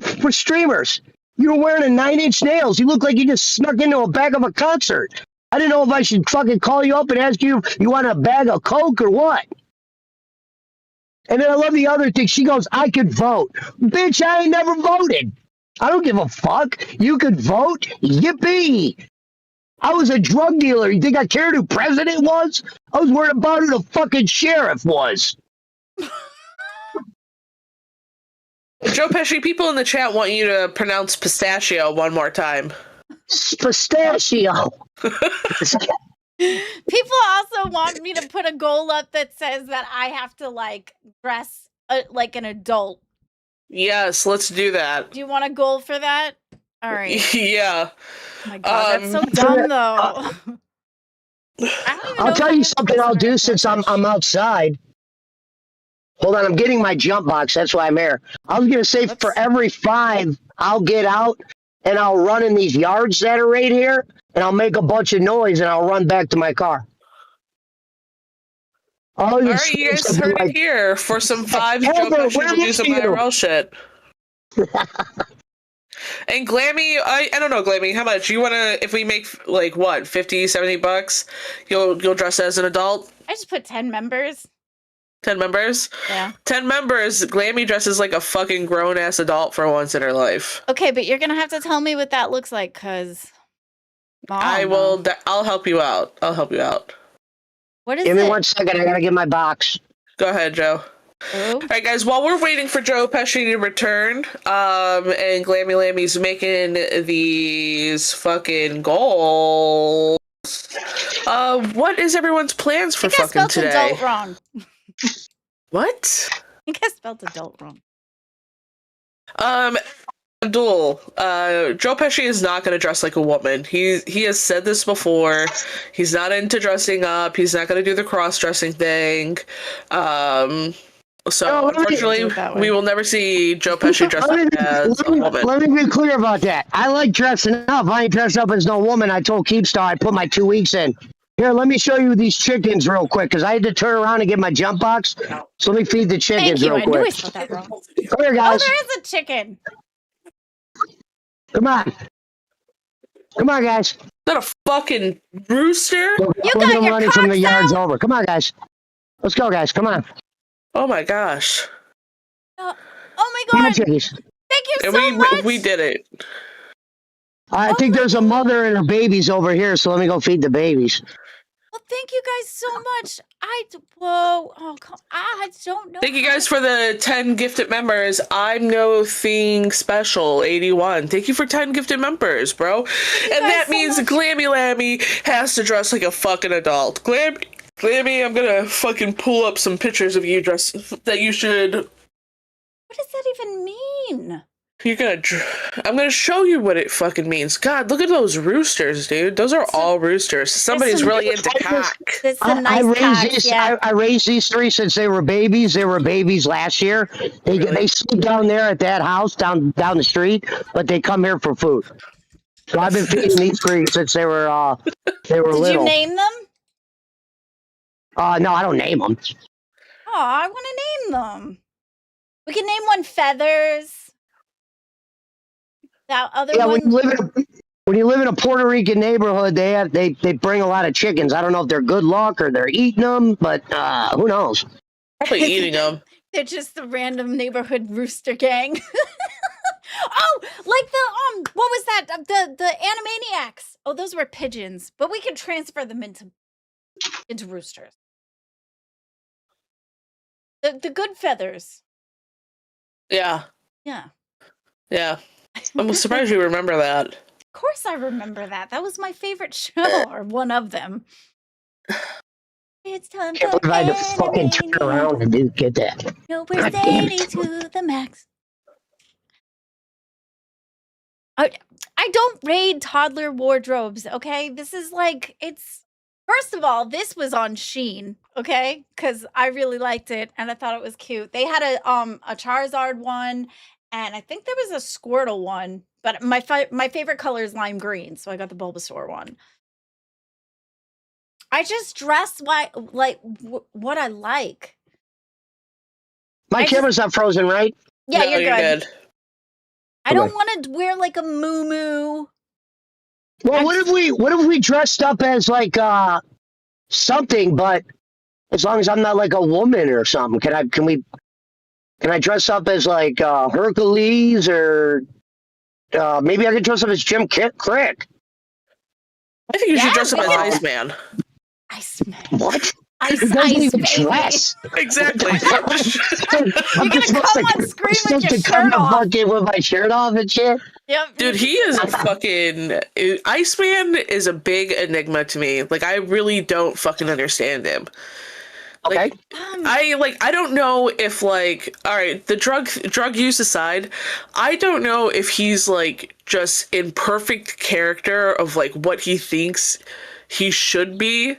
for streamers, you were wearing a 9-inch nails. You look like you just snuck into a bag of a concert. I didn't know if I should fucking call you up and ask you if you want a bag of Coke or what. And then I love the other thing. She goes, I could vote. Bitch, I ain't never voted. I don't give a fuck. You could vote? Yippee. I was a drug dealer. You think I cared who president was? I was worried about who the fucking sheriff was. Joe Pesci, people in the chat want you to pronounce pistachio one more time. Pistachio. People also want me to put a goal up that says that I have to like dress like an adult. Yes, let's do that. Do you want a goal for that? All right. Yeah. Oh my god, that's so dumb though. I'll tell you something I'll do since I'm outside. Hold on, I'm getting my jump box. That's why I'm here. I was gonna say for every 5, I'll get out and I'll run in these yards that are right here, and I'll make a bunch of noise and I'll run back to my car. All right, you guys heard it here. For some 5, Joe Pesci will do some IRL shit. And Glammy, I don't know, Glammy, how much? You want to, if we make, like, what, $50-$70, you'll dress as an adult? I just put 10 members. 10 members? Yeah. 10 members, Glammy dresses like a fucking grown-ass adult for once in her life. Okay, but you're going to have to tell me what that looks like, because... I'll help you out. I'll help you out. What is Give me 1 second, I gotta get my box. Go ahead, Joe. Oh. All right, guys, while we're waiting for Joe Pesci to return, and Glammy Lammy's making these fucking goals, what is everyone's plans for fucking today? I spelled adult wrong. What? I think I spelled adult wrong. Abdul, Joe Pesci is not going to dress like a woman. He has said this before. He's not into dressing up. He's not going to do the cross-dressing thing. So, unfortunately, we will never see Joe Pesci dressed up as a woman. Let me be clear about that. I like dressing up. I ain't dressed up as no woman. I told Keepstar I put my 2 weeks in. Here, let me show you these chickens real quick, because I had to turn around and get my jump box. So let me feed the chickens real quick. I knew I spelled that wrong. Come here, guys. Oh, there is a chicken. Come on. Come on, guys. Is that a fucking rooster? You We're got gonna your run from the yards out? over. Come on, guys. Let's go, guys. Come on. Oh my gosh. Oh my Come on, on. chickies. Thank you And so much. we did it. I think there's a mother and her babies over here, so let me go feed the babies. Well, thank you guys so much. I don't know. Thank you guys for the 10 gifted members. I'm no thing special 81. Thank you for 10 gifted members, bro. And that so means much. Glammy Lammy has to dress like a fucking adult. Glammy, I'm gonna fucking pull up some pictures of you dressed that you should. What does that even mean? I'm gonna show you what it fucking means. God, look at those roosters, dude. Those are all roosters. Somebody's really into cock. It's a nice I raised these three since they were babies. They were babies last year. They sleep down there at that house down the street, but they come here for food. So I've been feeding these three since they were little. Did you name them? No, I don't name them. Oh, I want to name them. We can name one Feathers. That other one. When you live in a Puerto Rican neighborhood, they bring a lot of chickens. I don't know if they're good luck or they're eating them, but who knows? Probably eating them. They're just the random neighborhood rooster gang. Oh, like the what was that? The Animaniacs. Oh, those were pigeons, but we can transfer them into roosters. The good feathers. Yeah. Yeah. Yeah. I'm surprised you remember that. Of course I remember that. That was my favorite show, or one of them. It's time Can't believe I had to fucking turn around and get that. No, we're zany to the max. I don't raid toddler wardrobes, okay? This is like, it's... First of all, this was on Shein, okay? Because I really liked it, and I thought it was cute. They had a Charizard one, and I think there was a Squirtle one, but my favorite color is lime green, so I got the Bulbasaur one. I just dress what I like. My camera's not frozen, right? Yeah, No, you're good. I Okay. don't want to wear like a moo-moo. Well, what if we dressed up as like something, but as long as I'm not like a woman or something, can I dress up as like Hercules or maybe I could dress up as Jim Crick? I think you should dress up as yeah. Iceman. Iceman. What? Ice, It doesn't ice, even baby. dress. Exactly. You're gonna come on screen with your shirt off. With my shirt off and shit. Yep. Dude, he is a fucking... Iceman is a big enigma to me. Like, I really don't fucking understand him. Okay. I don't know if, like... Alright, the drug use aside, I don't know if he's, like, just in perfect character of, like, what he thinks he should be,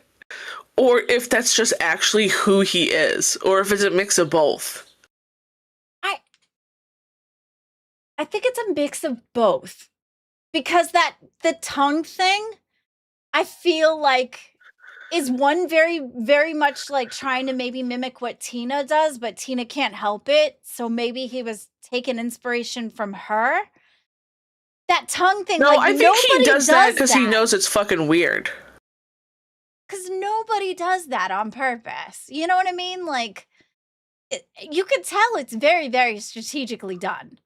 or if that's just actually who he is, or if it's a mix of both. I think it's a mix of both. Because the tongue thing, I feel like is one very, very much like trying to maybe mimic what Tina does, but Tina can't help it. So maybe he was taking inspiration from her. That tongue thing. No, like, I think he does that because he knows it's fucking weird. Because nobody does that on purpose. You know what I mean? Like, you could tell it's very, very strategically done.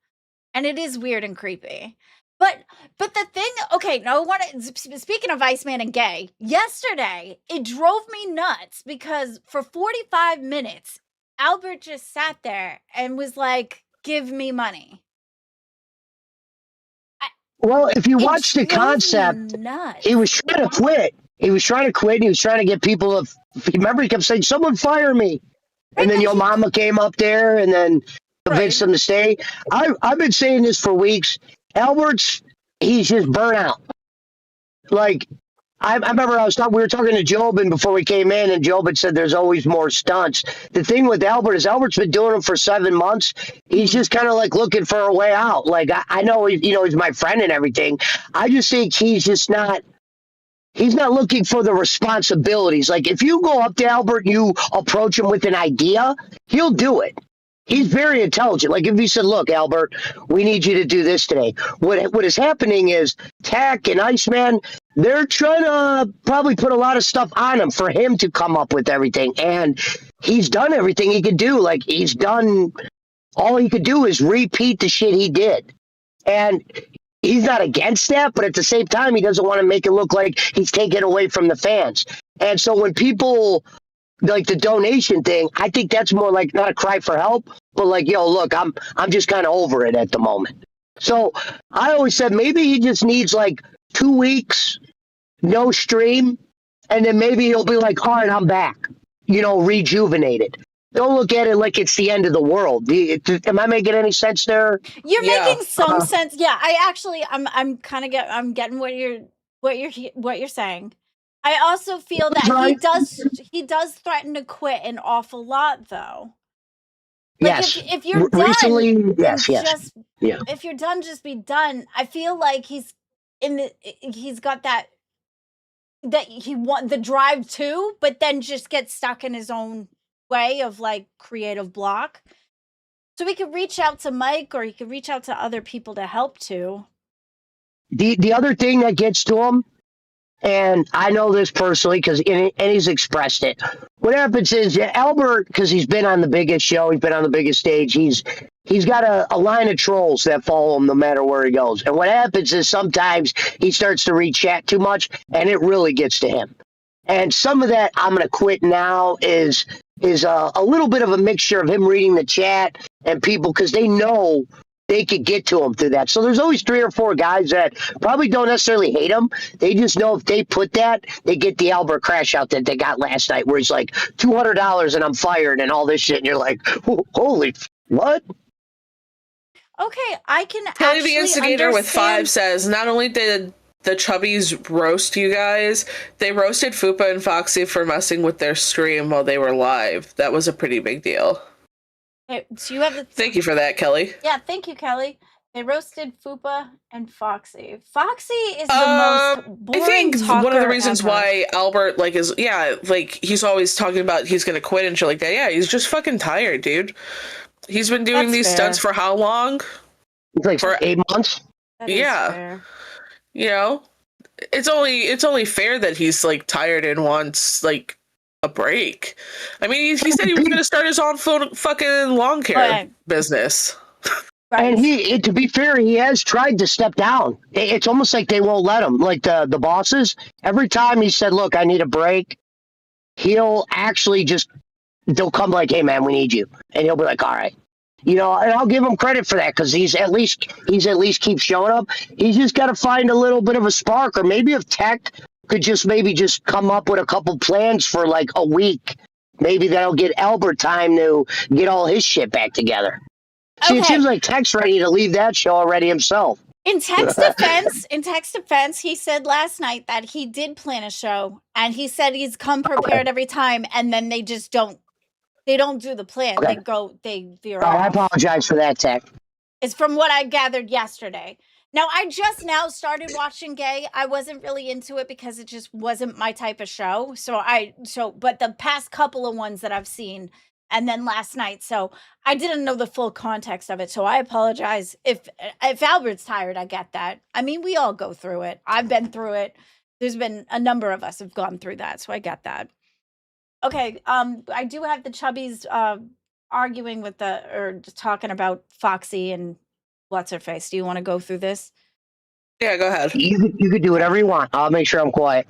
And it is weird and creepy. But the thing, okay, no, speaking of Iceman and gay, yesterday, it drove me nuts because for 45 minutes, Albert just sat there and was like, give me money. Well, if you watch the concept, he was trying to quit. He was trying to quit, and he was trying to get people to... Remember, he kept saying, someone fire me. And then your mama came up there and then convinced him to stay. I've been saying this for weeks. Albert's, he's just burnt out. Like, I remember we were talking to Jobin before we came in, and Jobin said there's always more stunts. The thing with Albert is Albert's been doing them for 7 months. He's just kind of like looking for a way out. Like, I know, he's my friend and everything. I just think he's just not... He's not looking for the responsibilities. Like, if you go up to Albert and you approach him with an idea, he'll do it. He's very intelligent. Like, if you said, look, Albert, we need you to do this today. What is happening is Tack and Iceman, they're trying to probably put a lot of stuff on him for him to come up with everything. And he's done everything he could do. Like, he's done all he could do is repeat the shit he did. And he's not against that, but at the same time, he doesn't want to make it look like he's taking away from the fans. And so when people like the donation thing, I think that's more like not a cry for help, but like, yo, look, I'm just kind of over it at the moment. So I always said maybe he just needs like 2 weeks, no stream, and then maybe he'll be like, all right, I'm back, rejuvenated. Don't look at it like it's the end of the world. Am I making any sense there? You're making some sense. Yeah, I'm getting what you're saying. I also feel that he does threaten to quit an awful lot, though. Like yes. if you're recently, done, yes. If you're done, just be done. I feel like he's got that he want the drive too, but then just gets stuck in his own way of like creative block. So he could reach out to Mike, or he could reach out to other people to help too. The other thing that gets to him, and I know this personally and he's expressed it. What happens is Albert, because he's been on the biggest show, he's been on the biggest stage, he's got a line of trolls that follow him no matter where he goes. And what happens is sometimes he starts to read chat too much, and it really gets to him. And some of that I'm going to quit now is a little bit of a mixture of him reading the chat and people, because they know they could get to him through that. So there's always 3 or 4 guys that probably don't necessarily hate him. They just know if they put that, they get the Albert crash out that they got last night, where he's like $200 and I'm fired and all this shit. And you're like, holy, what? Okay, I can Kelly, actually the instigator understand. with 5 says, not only did the Chubbies roast you guys, they roasted Fupa and Foxy for messing with their stream while they were live. That was a pretty big deal. Okay, so you have the Thank you for that, Kelly. Yeah, thank you, Kelly. They roasted Fupa and Foxy. Foxy is the most boring I think talker one of the reasons ever. why Albert he's always talking about he's gonna quit and shit like that. Yeah, he's just fucking tired, dude. He's been doing these stunts for how long? It's like for 8 months. That is fair. It's only fair that he's like tired and wants like a break. I mean, he said he was gonna start his own fucking lawn care business. Right. And to be fair, he has tried to step down. It's almost like they won't let him. Like the bosses, every time he said, "Look, I need a break," he'll actually they'll come like, "Hey, man, we need you," and he'll be like, "All right." And I'll give him credit for that, because he's at least keeps showing up. He's just got to find a little bit of a spark, or maybe if Tech could just come up with a couple plans for like a week. Maybe that'll get Albert time to get all his shit back together. See, it seems like Tech's ready to leave that show already himself. In Tech's defense, he said last night that he did plan a show, and he said he's come prepared every time, and then they just don't. They don't do the plan. Okay. They veer off. I apologize for that, Tech. It's from what I gathered yesterday. Now, I just now started watching Gay. I wasn't really into it because it just wasn't my type of show. But the past couple of ones that I've seen, and then last night, so I didn't know the full context of it. So I apologize if Albert's tired. I get that. I mean, we all go through it. I've been through it. There's been a number of us have gone through that, so I get that. Okay, I do have the Chubbies arguing or talking about Foxy and what's her face. Do you want to go through this? Yeah, go ahead. You could do whatever you want. I'll make sure I'm quiet.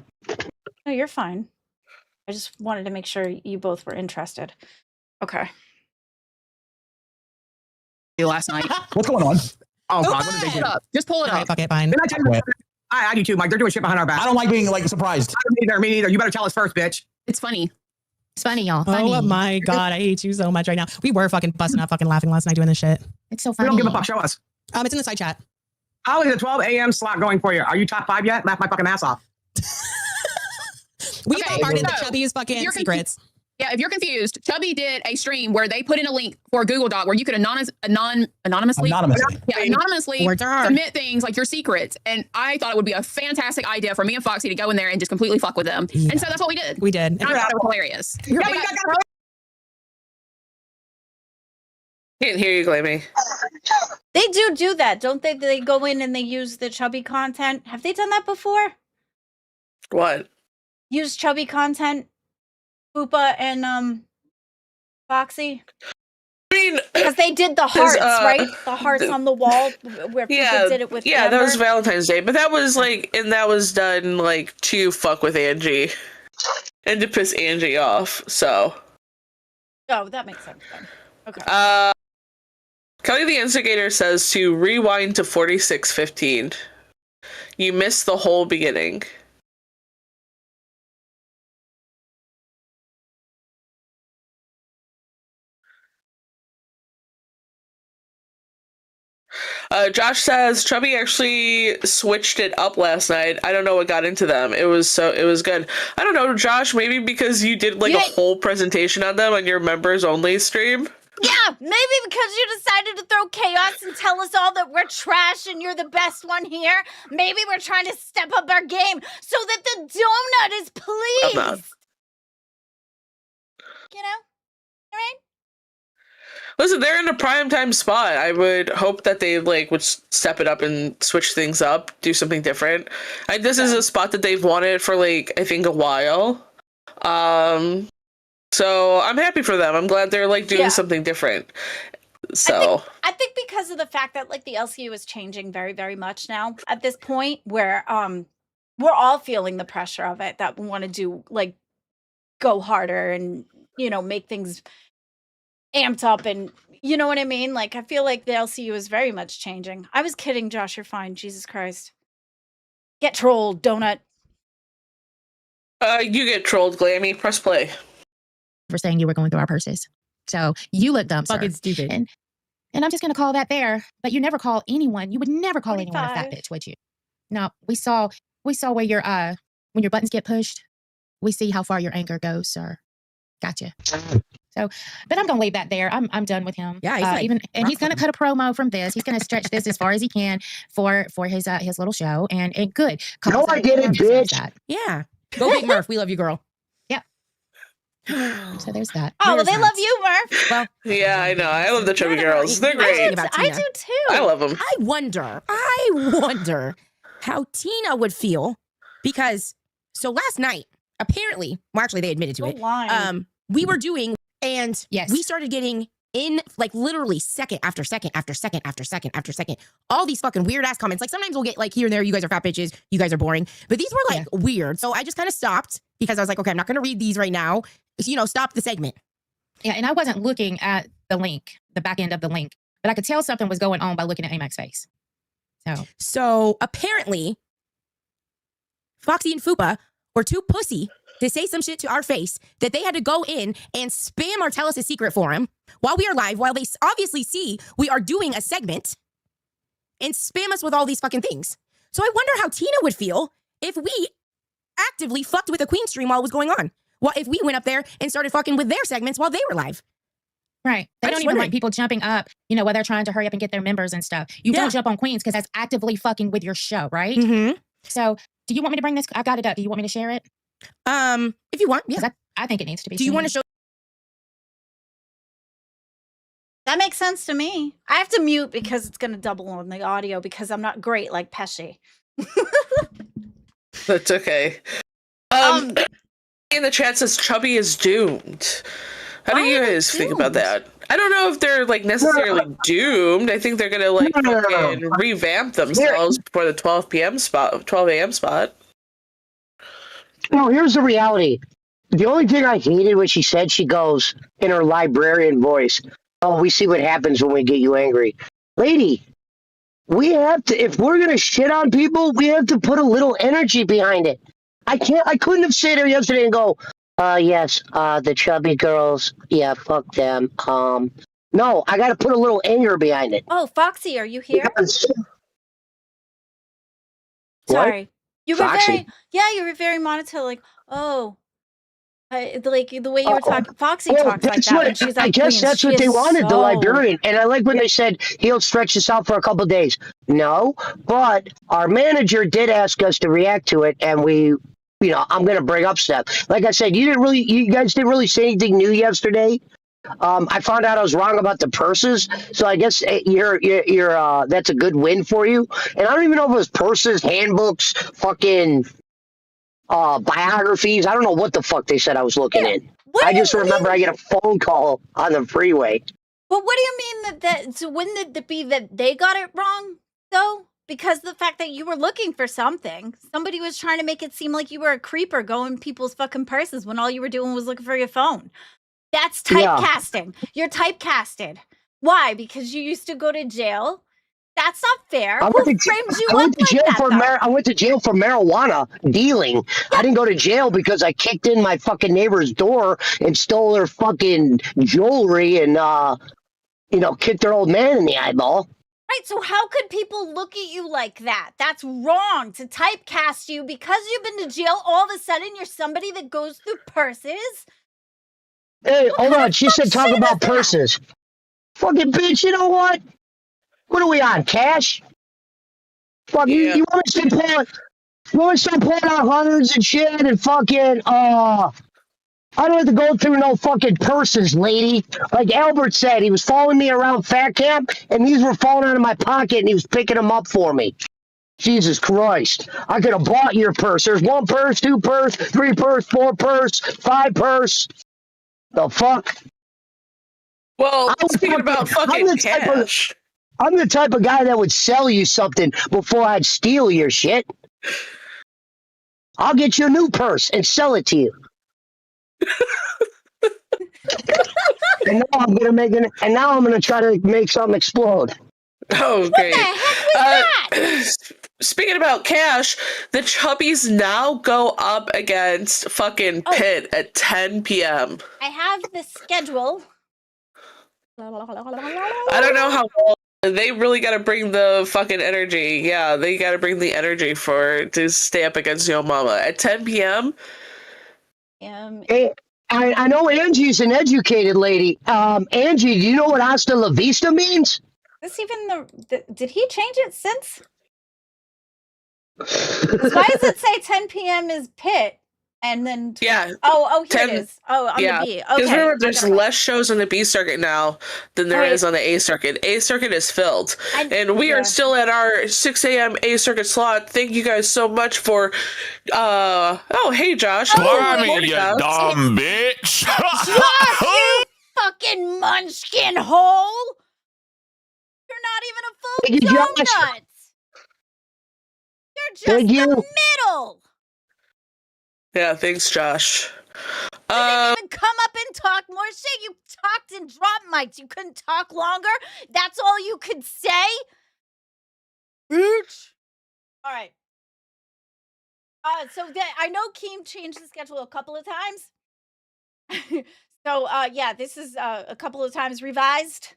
No, you're fine. I just wanted to make sure you both were interested. Okay. Last night. What's going on? Oh, God, what did they do? Just pull it up. Fuck it, fine. Didn't I tell you? I do too, Mike. They're doing shit behind our back. I don't like being like surprised. Me neither. You better tell us first, bitch. It's funny. It's funny, y'all. Funny. Oh my God, I hate you so much right now. We were fucking busting up, fucking laughing last night doing this shit. It's so We funny. don't give a fuck. Show us. It's in the side chat. How is the 12 a.m. slot going for you? Are you top 5 yet? Laugh my fucking ass off. We bombarded the Chubbies fucking secrets. Yeah, if you're confused, Chubby did a stream where they put in a link for a Google Doc where you could anonymously submit things like your secrets. And I thought it would be a fantastic idea for me and Foxy to go in there and just completely fuck with them. Yeah. And so that's what we did. We did. And I thought it was hilarious. Can't hear you, Glammy. They do that, don't they? They go in and they use the Chubby content. Have they done that before? What? Use Chubby content? Fupa and Foxy? I mean, because they did the hearts, right? The hearts on the wall where people did it with Amber. That was Valentine's Day, but that was that was done like to fuck with Angie and to piss Angie off. So, oh, that makes sense then. Okay. Kelly the Instigator says to rewind to 46:15. You missed the whole beginning. Josh says Chubby actually switched it up last night. I don't know what got into them. It was good. I don't know, Josh, maybe because you did a whole presentation on them on your members only stream. Yeah, maybe because you decided to throw chaos and tell us all that we're trash and you're the best one here. Maybe we're trying to step up our game so that the donut is pleased. You know? All right? Listen, they're in a primetime spot. I would hope that they would step it up and switch things up, do something different. This is a spot that they've wanted for I think a while. So I'm happy for them. I'm glad they're doing something different. So I think because of the fact that the LCU is changing very, very much now at this point, where we're all feeling the pressure of it, that we want to do go harder and make things amped up, and you know what I mean? I feel like the LCU is very much changing. I was kidding, Josh, you're fine. Jesus Christ. Get trolled, donut. You get trolled, Glammy. Press play. For saying you were going through our purses. So you look dumb, fucking stupid. And I'm just going to call that there. But you never call anyone. You would never call anyone a fat bitch, would you? No, we saw where your when your buttons get pushed. We see how far your anger goes, sir. Gotcha. So, but I'm gonna leave that there. I'm done with him. Yeah, he's gonna cut a promo from this. He's gonna stretch this as far as he can for his little show. And good. No, I didn't, bitch. Yeah. Go Big Murph. We love you, girl. Yep. So there's that. Oh, well, they love you, Murph. Well, yeah, I know. I love the chubby girls. They're great. I do too. I love them. I wonder how Tina would feel because last night, apparently, well, actually, they admitted to it. We were doing, and we started getting in literally second after second after second after second after second, all these fucking weird ass comments. Sometimes we'll get here and there, you guys are fat bitches, you guys are boring. But these were weird. So I just kind of stopped because I was okay, I'm not going to read these right now. Stop the segment. Yeah, and I wasn't looking at the link, the back end of the link, but I could tell something was going on by looking at Amac's face. So apparently, Foxy and Fupa were too pussy to say some shit to our face that they had to go in and spam Martellus' secret for him while we are live, while they obviously see we are doing a segment, and spam us with all these fucking things. So I wonder how Tina would feel if we actively fucked with a Queen stream while it was going on. Well, if we went up there and started fucking with their segments while they were live. Right. They don't even want people jumping up, while they're trying to hurry up and get their members and stuff. You don't jump on Queens because that's actively fucking with your show, right? Mm-hmm. So do you want me to bring this? I got it up. Do you want me to share it? If you want, yeah. I think it needs to be. Do you want to show? That makes sense to me. I have to mute because it's going to double on the audio because I'm not great like Pesci. That's okay. In the chat says Chubby is doomed. How do you guys think about that? I don't know if they're necessarily doomed. I think they're gonna fucking revamp themselves for the 12 a.m. spot. No, here's the reality. The only thing I hated when she said, she goes in her librarian voice, "Oh, we see what happens when we get you angry." Lady, we have to, if we're gonna shit on people, we have to put a little energy behind it. I couldn't have sat there yesterday and go, yes, the chubby girls, yeah, fuck them. No, I gotta put a little anger behind it. Oh, Foxy, are you here? Because, sorry. You were Foxy? you were very monotone, the way you were talking. Foxy talks like that when she's I guess that's what they wanted, the librarian. And I like when they said he'll stretch this out for a couple days. No, but our manager did ask us to react to it, and we, I'm going to bring up stuff. Like I said, you guys didn't really say anything new yesterday. I found out I was wrong about the purses, so I guess you're that's a good win for you. And I don't even know if it was purses, handbooks, fucking biographies. I don't know what the fuck they said I was looking in. I just remember I get a phone call on the freeway. But what do you mean that so wouldn't it be that they got it wrong, though? Because the fact that you were looking for something, somebody was trying to make it seem like you were a creeper going people's fucking purses when all you were doing was looking for your phone. That's typecasting. You're typecasted. Why? Because you used to go to jail. That's not fair. Who framed you up like that? I went to jail for marijuana dealing. Yeah. I didn't go to jail because I kicked in my fucking neighbor's door and stole her fucking jewelry and kicked her old man in the eyeball. Right, so how could people look at you like that? That's wrong to typecast you because you've been to jail. All of a sudden, you're somebody that goes through purses. Hey, hold on. She said talk about purses. Fucking bitch, you know what? What are we on, cash? Fuck, Yeah. you want to start pulling out hundreds and shit and fucking, I don't have to go through no fucking purses, lady. Like Albert said, he was following me around fat camp, and these were falling out of my pocket, and he was picking them up for me. Jesus Christ. I could have bought your purse. There's 1 purse, 2 purse, 3 purse, 4 purse, 5 purse. The fuck? Well, speaking about fucking cash. I'm the type of guy that would sell you something before I'd steal your shit. I'll get you a new purse and sell it to you. And now I'm gonna try to make something explode. Oh, great. What the heck was that? Speaking about cash, the Chubbies now go up against fucking Pitt at 10 p.m. I have the schedule. I don't know how long. They really got to bring the fucking energy. Yeah, they got to bring the energy to stay up against Yo Mama at 10 p.m. Hey, I know Angie's an educated lady. Angie, do you know what hasta la vista means? This even did he change it since? Why does it say 10 p.m. is Pitt? And then here it is. Oh, on the B. Okay. Because remember, there's less shows on the B circuit now than there is on the A circuit. A circuit is filled, and we are still at our 6 a.m. A circuit slot. Thank you guys so much for. Hey Josh. Blimey, you dumb bitch! Josh, you fucking munchkin hole! You're not even a full donut. You're just the middle. Yeah, thanks, Josh. You didn't even come up and talk more shit. You talked in drop mics. You couldn't talk longer. That's all you could say? Bitch. All right. So I know Keem changed the schedule a couple of times. So, this is a couple of times revised.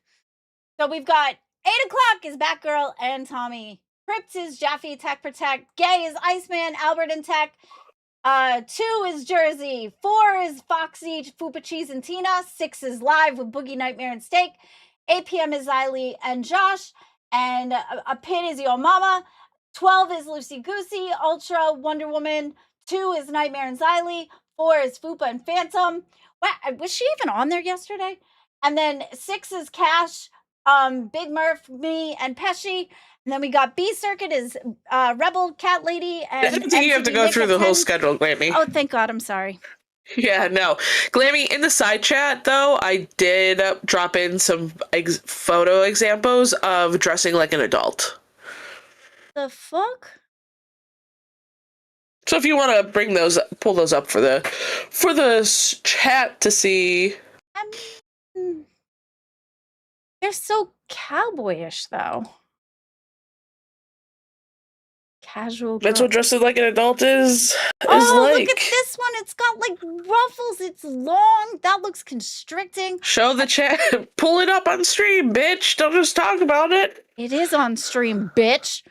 So we've got 8 o'clock is Batgirl and Tommy. Crypt is Jaffe, Tech Protect. Gay is Iceman, Albert and Tech. 2 is Jersey. 4 is Foxy, Fupa Cheese and Tina. 6 is Live with Boogie, Nightmare and Steak. 8 p.m. is Xylee and Josh. And a Pit is Yo Mama. 12 is Lucy Goosey, Ultra, Wonder Woman. 2 is Nightmare and Xylee. 4 is Fupa and Phantom. Was she even on there yesterday? And then 6 is Cash, Big Murph, me, and Pesci. And then we got B Circuit is Rebel, Cat Lady, and I think you have to go through the whole schedule, Glammy. Oh, thank God. I'm sorry. Yeah, no. Glammy, in the side chat, though, I did drop in some photo examples of dressing like an adult. The fuck? So if you want to pull those up for the chat to see. They're so cowboyish, though. Casual. That's what dressing like an adult is. Oh, look at this one. It's got like ruffles. It's long. That looks constricting. Show the chat. Pull it up on stream, bitch. Don't just talk about it. It is on stream, bitch.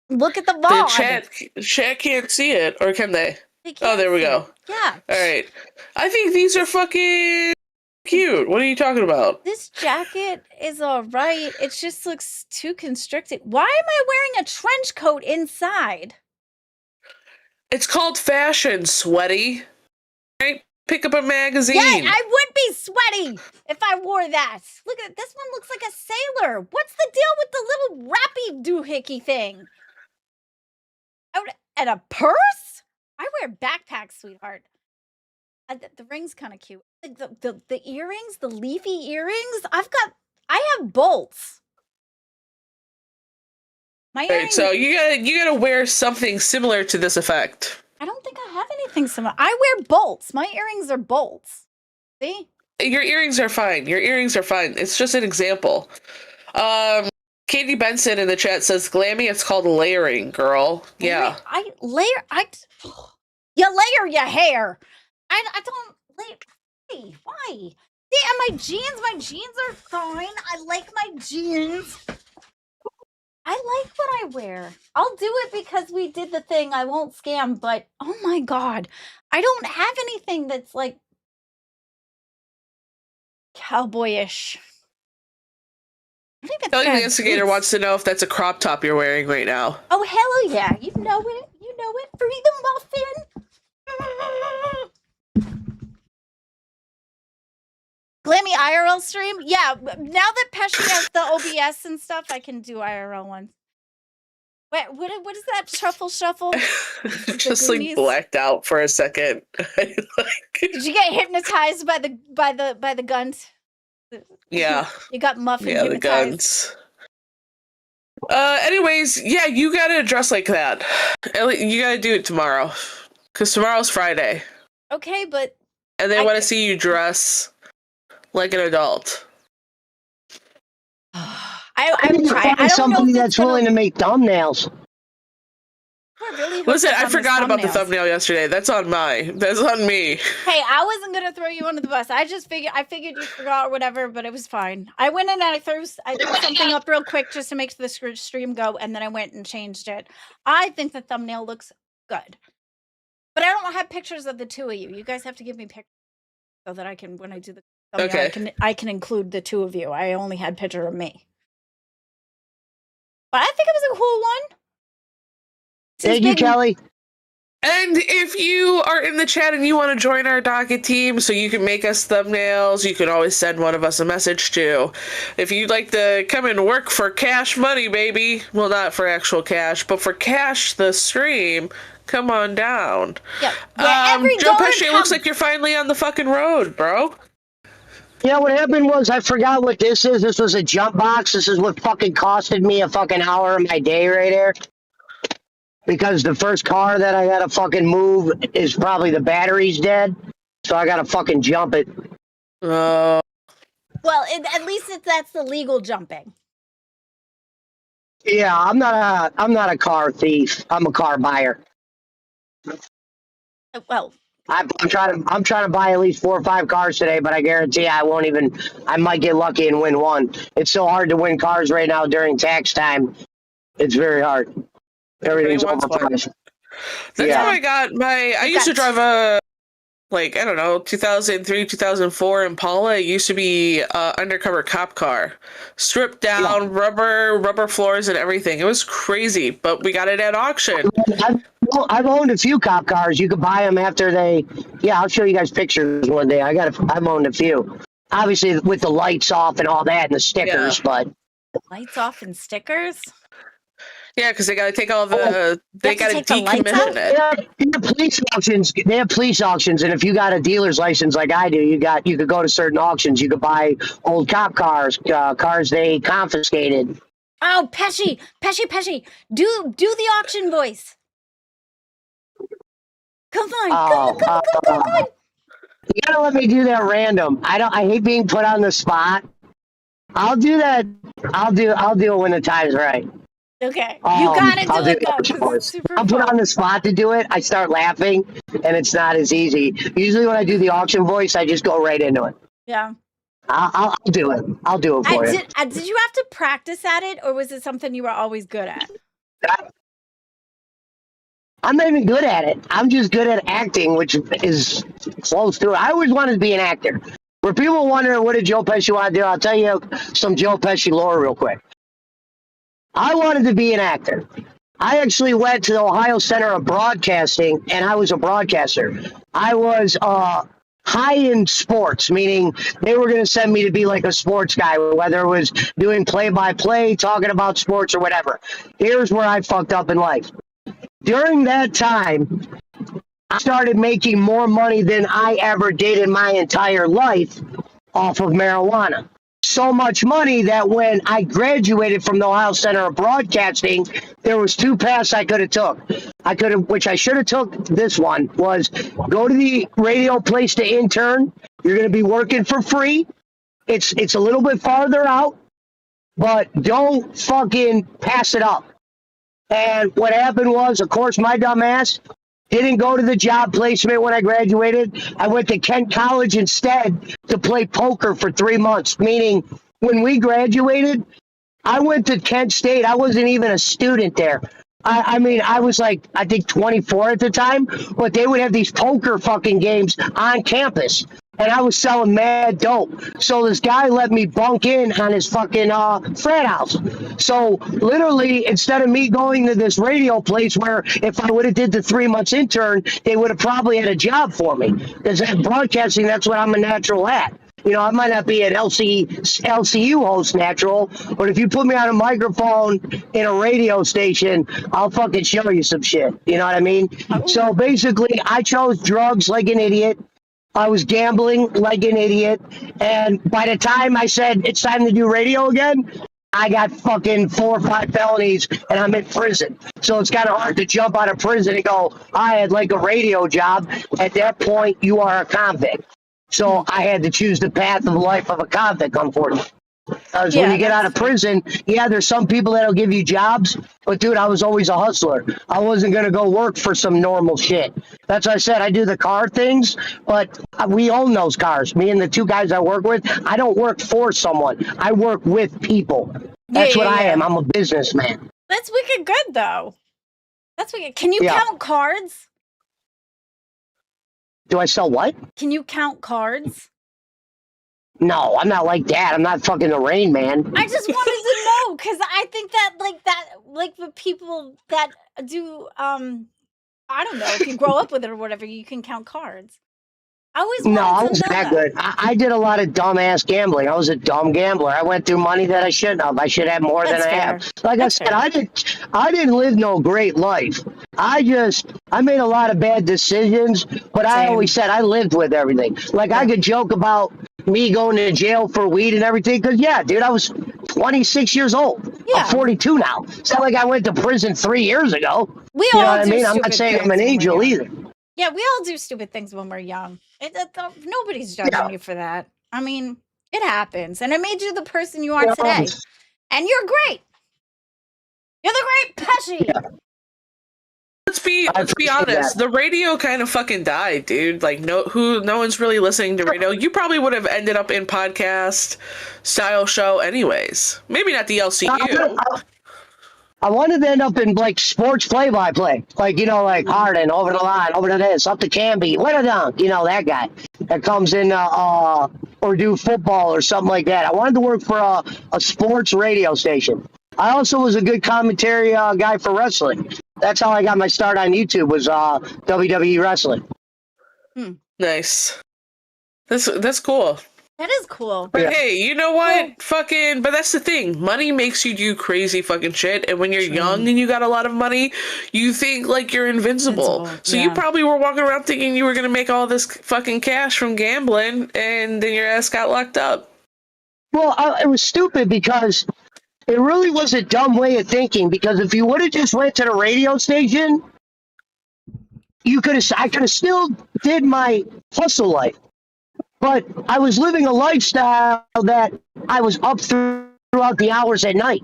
Look at the VOD. The chat can't see it, or can they? Oh, there we go. Yeah. All right. I think these are fucking cute. What are you talking about? This jacket is all right. It just looks too constricted. Why am I wearing a trench coat inside? It's called fashion, sweaty. Right? Pick up a magazine. Yeah, I would be sweaty if I wore that. Look at this one. Looks like a sailor. What's the deal with the little rappy doohickey thing? And a purse? I wear backpacks, sweetheart. The ring's kind of cute. Like the earrings, the leafy earrings. I have bolts. My Right, earrings. so you gotta wear something similar to this effect. I don't think I have anything similar. I wear bolts. My earrings are bolts. See? Your earrings are fine. Your earrings are fine. It's just an example. Katie Benson in the chat says, "Glammy, it's called layering, girl." Yeah. You layer your hair. I don't layer. Why? See, and my jeans are fine. I like my jeans. I like what I wear. I'll do it because we did the thing. I won't scam, but oh my god, I don't have anything that's like cowboyish. Kelly the Instigator wants to know if that's a crop top you're wearing right now. Oh hell yeah! You know it. You know it. Free the muffin. Glammy IRL stream? Yeah, now that Pesci has the OBS and stuff, I can do IRL ones. Wait, what is that? Shuffle? Just like blacked out for a second. Did you get hypnotized by the guns? Yeah. You got muffin hypnotized. The guns. Anyways, yeah, you gotta dress like that. You gotta do it tomorrow. Because tomorrow's Friday. Okay, but... And they want to see you dress like an adult. I'm trying. I don't somebody that's willing to make thumbnails. Really listen, I forgot about the thumbnail yesterday. That's on me. Hey, I wasn't gonna throw you under the bus. I figured you forgot or whatever, but it was fine. I went in and I threw something up real quick just to make the stream go, and then I went and changed it. I think the thumbnail looks good, but I don't have pictures of the two of you. You guys have to give me pictures so that I can, when I do the thumbnail, okay, I can include the two of you. I only had picture of me, but I think it was a cool one. Thank you, Kelly. And if you are in the chat and you want to join our docket team so you can make us thumbnails, you can always send one of us a message too. If you'd like to come and work for cash money, baby. Well, not for actual cash, but for cash the stream, come on down. Yep. Yeah, Joe Pesci, it looks like you're finally on the fucking road, bro. Yeah, what happened was I forgot what this is. This was a jump box. This is what fucking costed me a fucking hour of my day right here. Because the first car that I gotta fucking move is probably the battery's dead, so I gotta fucking jump it. Well, at least that's the legal jumping. Yeah, I'm not a car thief. I'm a car buyer. Well, I'm trying to buy at least 4 or 5 cars today, but I guarantee I might get lucky and win one. It's so hard to win cars right now during tax time. It's very hard. Everything's overpriced. That's how I got I used to drive a, 2003, 2004 Impala. It used to be undercover cop car. Stripped down, rubber floors and everything. It was crazy, but we got it at auction. I've owned a few cop cars. You could buy them after I'll show you guys pictures one day. I've owned a few. Obviously with the lights off and all that and the stickers, but... Lights off and stickers? Yeah, because they got to take all the. They got to decommission it. They have police auctions, and if you got a dealer's license like I do, you could go to certain auctions. You could buy old cop cars, cars they confiscated. Oh, Pesci, do the auction voice. Come on, come on. You gotta let me do that random. I hate being put on the spot. I'll do that. I'll do it when the time's right. Okay, you gotta do it though. I'm put on the spot to do it. I start laughing, and it's not as easy. Usually, when I do the auction voice, I just go right into it. Yeah. I'll do it. I'll do it for you. Did you have to practice at it, or was it something you were always good at? I'm not even good at it. I'm just good at acting, which is close to it. I always wanted to be an actor. Where people wonder what did Joe Pesci want to do, I'll tell you some Joe Pesci lore real quick. I wanted to be an actor. I actually went to the Ohio Center of Broadcasting, and I was a broadcaster. I was high in sports, meaning they were going to send me to be like a sports guy, whether it was doing play-by-play, talking about sports, or whatever. Here's where I fucked up in life. During that time, I started making more money than I ever did in my entire life off of marijuana. So much money that when I graduated from the Ohio Center of Broadcasting, there was 2 paths I could have took. Which I should have took. This one was go to the radio place to intern. You're going to be working for free. It's a little bit farther out, but don't fucking pass it up. And what happened was, of course, my dumb ass didn't go to the job placement when I graduated. I went to Kent College instead to play poker for 3 months, meaning when we graduated, I went to Kent State. I wasn't even a student there. I mean, I was like, I think 24 at the time, but they would have these poker fucking games on campus. And I was selling mad dope. So this guy let me bunk in on his fucking frat house. So literally, instead of me going to this radio place where if I would have did the 3 months intern, they would have probably had a job for me. Because at broadcasting, that's what I'm a natural at. You know, I might not be an LCU host natural, but if you put me on a microphone in a radio station, I'll fucking show you some shit. You know what I mean? So basically, I chose drugs like an idiot. I was gambling like an idiot. And by the time I said it's time to do radio again, I got fucking 4 or 5 felonies and I'm in prison. So it's kind of hard to jump out of prison and go, I had like a radio job. At that point, you are a convict. So I had to choose the path of life of a convict, unfortunately. Because when you get out of prison, there's some people that'll give you jobs. But, dude, I was always a hustler. I wasn't going to go work for some normal shit. That's what I said. I do the car things, but we own those cars. Me and the 2 guys I work with, I don't work for someone. I work with people. That's what I am. I'm a businessman. That's wicked good, though. That's wicked. Can you count cards? Do I sell what? Can you count cards? No, I'm not like that. I'm not fucking the Rain Man. I just wanted to know because I think that like the people that do I don't know, if you grow up with it or whatever, you can count cards. I wasn't that good. I did a lot of dumbass gambling. I was a dumb gambler. I went through money that I shouldn't have. I should have more than I have. Like I said, I didn't live no great life. I made a lot of bad decisions, but I always said I lived with everything. Like I could joke about me going to jail for weed and everything because dude, I was 26 years old. I'm 42 now. It's not like I went to prison 3 years ago. We you know all what I mean? I'm not saying I'm an angel either. Yeah, we all do stupid things when we're young. Nobody's judging you for that. I mean, it happens. And it made you the person you are today. And you're great. You're the great Pesci. Let's be honest. The radio kind of fucking died, dude. Like no one's really listening to radio. You probably would have ended up in podcast style show anyways. Maybe not the LCU. I wanted to end up in like sports play-by-play, like like Harden over the line, over to this, up to Camby, what a dunk, that guy that comes in or do football or something like that. I wanted to work for a sports radio station. I also was a good commentary guy for wrestling. That's how I got my start on YouTube was WWE wrestling. Nice. That's cool. That is cool. But hey, you know what? But that's the thing. Money makes you do crazy fucking shit. And when you're young and you got a lot of money, you think like you're invincible. So you probably were walking around thinking you were going to make all this fucking cash from gambling and then your ass got locked up. Well, it was stupid because it really was a dumb way of thinking because if you would have just went to the radio station, I could have still did my hustle life. But I was living a lifestyle that I was up throughout the hours at night.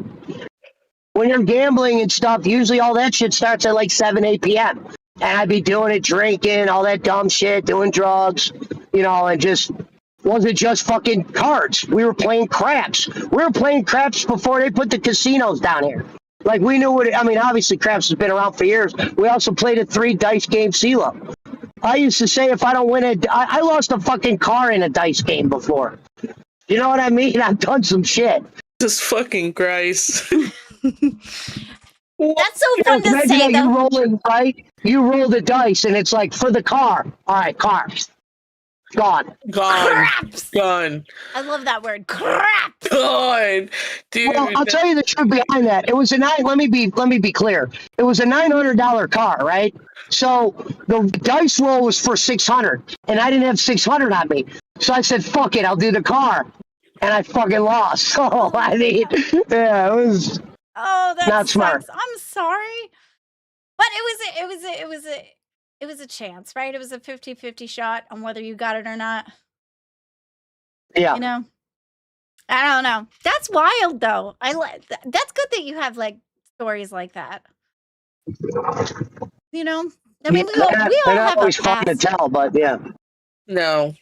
When you're gambling and stuff, usually all that shit starts at like 7, 8 p.m. And I'd be doing it, drinking, all that dumb shit, doing drugs, and just wasn't just fucking cards. We were playing craps. We were playing craps before they put the casinos down here. Like we knew obviously craps has been around for years. We also played a 3 dice game CeeLo. I used to say if I don't win I lost a fucking car in a dice game before. You know what I mean? I've done some shit. Jesus fucking Christ. That's so fun to say, though. You roll the dice, and it's like, for the car. All right, cars. Gone. Craps. Gone. I love that word. Craps. Gone. Dude. Well, I'll tell you the truth behind that. It was a let me be clear. It was a $900 car, right? So the dice roll was for 600, and I didn't have 600 on me. So I said, "Fuck it, I'll do the car," and I fucking lost. So I mean, yeah, it was. Oh, that not smart. sucks. I'm sorry, but it was a chance, right? It was a 50-50 shot on whether you got it or not. Yeah. You know, I don't know. That's wild, though. That's good that you have like stories like that. You know, I mean, we all have always a fun to past. tell, but yeah. No,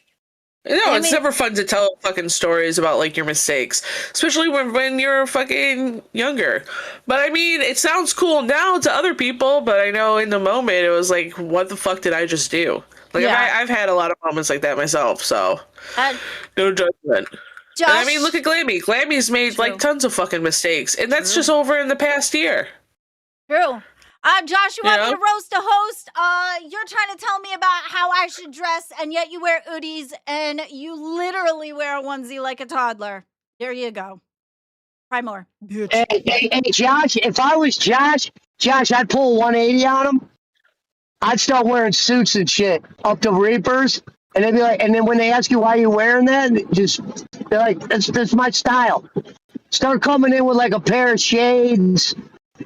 it's never fun to tell fucking stories about like your mistakes, especially when you're fucking younger. But I mean, it sounds cool now to other people, but I know in the moment it was like, what the fuck did I just do? Like, Yeah. I've had a lot of moments like that myself, so no judgment. Josh, And I mean, look at Glammy. Glammy's made like tons of fucking mistakes, and that's just over in the past year. True. Josh, you want me to roast a host? You're trying to tell me about how I should dress, and yet you wear hoodies, and you literally wear a onesie like a toddler. There you go. Try more. Hey, Josh, if I was Josh, I'd pull 180 on him. I'd start wearing suits and shit up to Reapers, and they'd be like, and then when they ask you why you're wearing that, they're like, that's my style. Start coming in with like a pair of shades,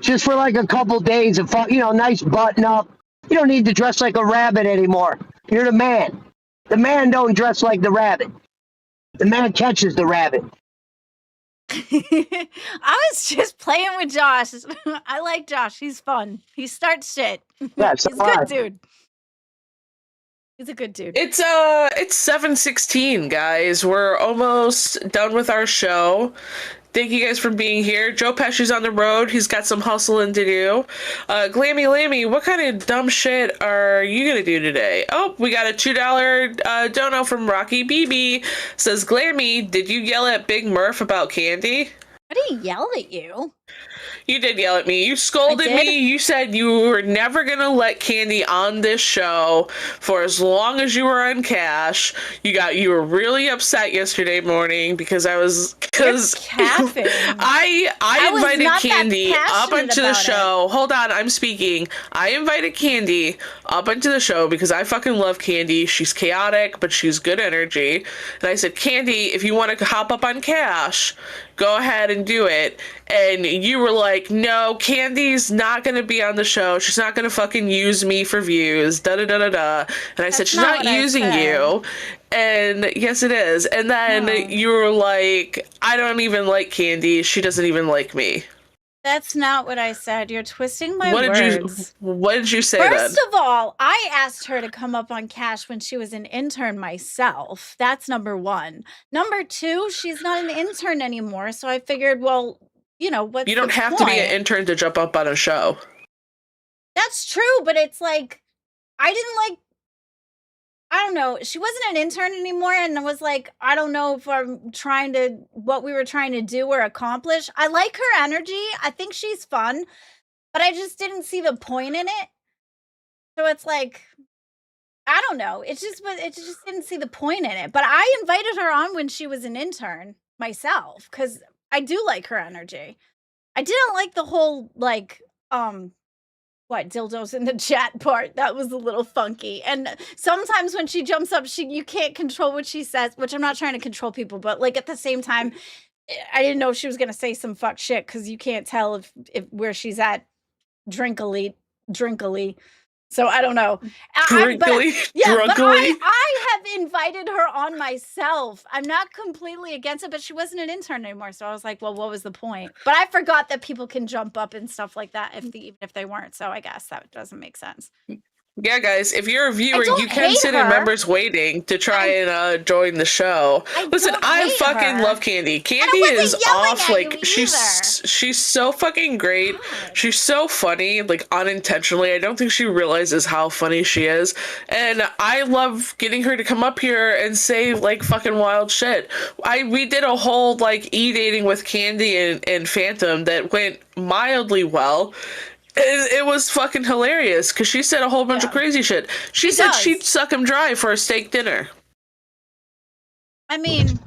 just for like a couple days of fun, nice button up. You don't need to dress like a rabbit anymore. You're the man. The man don't dress like the rabbit. The man catches the rabbit. I was just playing with Josh. I like Josh. He's fun. He starts shit. Yeah, He's a good dude. He's a good dude. It's 7:16, guys. We're almost done with our show. Thank you guys for being here. Joe Pesci's on the road. He's got some hustling to do. Glammy Lammy, what kind of dumb shit are you going to do today? Oh, we got a $2 dono from Rocky BB. Says, Glammy, did you yell at Big Murph about candy? I didn't yell at you. You did yell at me. You scolded me. You said you were never going to let Candy on this show for as long as you were on cash. You were really upset yesterday morning because I invited Candy up onto the show. Hold on, I'm speaking. I invited Candy up onto the show because I fucking love Candy. She's chaotic, but she's good energy. And I said, Candy, if you want to hop up on cash, go ahead and do it. And you were like, no, Candy's not going to be on the show. She's not going to fucking use me for views. Da-da-da-da-da. And I said, she's not using you. And yes, it is. And then you were like, I don't even like Candy. She doesn't even like me. That's not what I said. You're twisting my words. What did you say then? First of all, I asked her to come up on cash when she was an intern myself. That's number one. Number two, she's not an intern anymore. So I figured, well, what's You don't have to be an intern to jump up on a show. That's true, but it's like, I don't know. She wasn't an intern anymore, and I was like, I don't know if what we were trying to do or accomplish. I like her energy. I think she's fun, but I just didn't see the point in it. So it's like, I don't know. It just didn't see the point in it. But I invited her on when she was an intern myself because I do like her energy. I didn't like the whole dildos in the chat part. That was a little funky. And sometimes when she jumps up, you can't control what she says, which I'm not trying to control people, but like at the same time, I didn't know she was going to say some fuck shit because you can't tell if where she's at drinkily. So I don't know. Drunkily. But I have invited her on myself. I'm not completely against it, but she wasn't an intern anymore. So I was like, well, what was the point? But I forgot that people can jump up and stuff like that even if they weren't. So I guess that doesn't make sense. Yeah, guys, if you're a viewer, you can sit in members waiting to try and join the show. Listen, I fucking love Candy. Candy is off, like, she's so fucking great. She's so funny, like, unintentionally. I don't think she realizes how funny she is. And I love getting her to come up here and say, like, fucking wild shit. We did a whole, like, e-dating with Candy and Phantom that went mildly well. It was fucking hilarious because she said a whole bunch of crazy shit. She said she'd suck him dry for a steak dinner. I mean,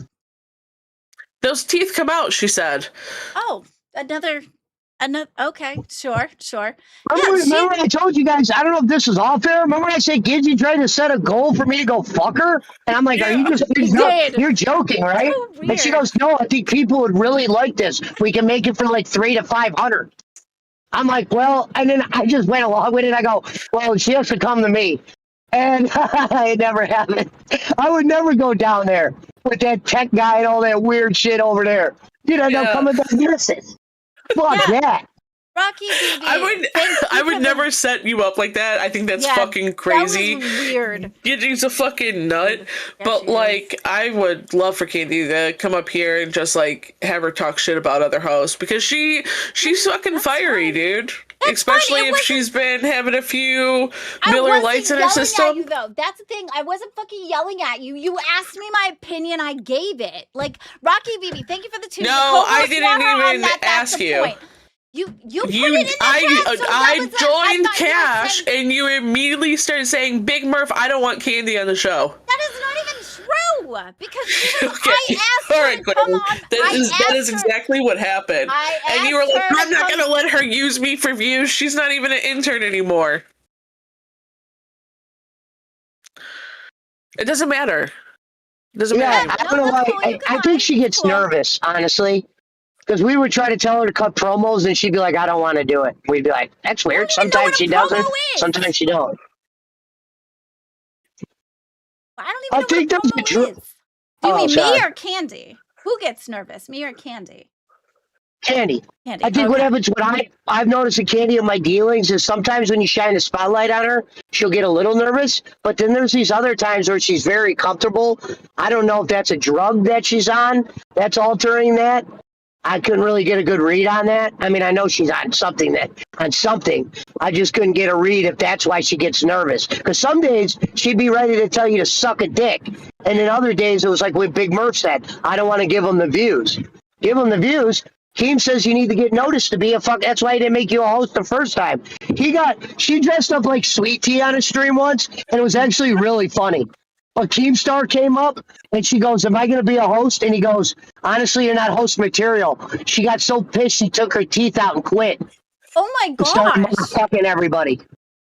those teeth come out, she said. Oh, another. Okay, sure. Remember I told you guys, I don't know if this is off air. Remember when I said, kids, you tried to set a goal for me to go fuck her? And I'm like, are you just, you're joking, right? So And she goes, no, I think people would really like this. We can make it for like 300 to 500. I'm like, well, and then I just went along with it. I go, well, she has to come to me. And it never happened. I would never go down there with that tech guy and all that weird shit over there. You know, they'll come and go, listen. Fuck that. Rocky BB. I would never set you up like that. I think that's fucking crazy. That was weird. She's a fucking nut. But like, I would love for Candy to come up here and just like have her talk shit about other hosts because she's fucking fiery, dude. Especially if she's been having a few Miller Lights in her system. At you, though. That's the thing. I wasn't fucking yelling at you. You asked me my opinion. I gave it. Like Rocky BB, thank you for the two. No, I didn't even ask you. You put it in the chat, so I joined Cash, and you immediately started saying, "Big Murph, I don't want Candy on the show." That is not even true because okay. I asked her to come on. That is exactly what happened. And you were like, "I'm not gonna let her use me for views. She's not even an intern anymore." It doesn't matter. It doesn't matter. I don't know why. I think she gets nervous, honestly. Because we would try to tell her to cut promos and she'd be like, I don't want to do it. We'd be like, that's weird. Sometimes she doesn't. Sometimes she don't. I don't even know what a promo is. Do you mean me or Candy? Who gets nervous? Me or Candy? Candy. I think what happens, what I've noticed in Candy in my dealings is sometimes when you shine a spotlight on her, she'll get a little nervous. But then there's these other times where she's very comfortable. I don't know if that's a drug that she's on that's altering that. I couldn't really get a good read on that. I mean, I know she's on something. I just couldn't get a read if that's why she gets nervous. Because some days she'd be ready to tell you to suck a dick. And then other days it was like what Big Murph said. I don't want to give them the views. Give them the views. Keem says you need to get noticed to be a fuck. That's why he didn't make you a host the first time. She dressed up like Sweet Tea on a stream once. And it was actually really funny. A Keemstar came up and she goes, am I going to be a host? And he goes, honestly, you're not host material. She got so pissed she took her teeth out and quit. Oh my gosh. Started motherfucking everybody.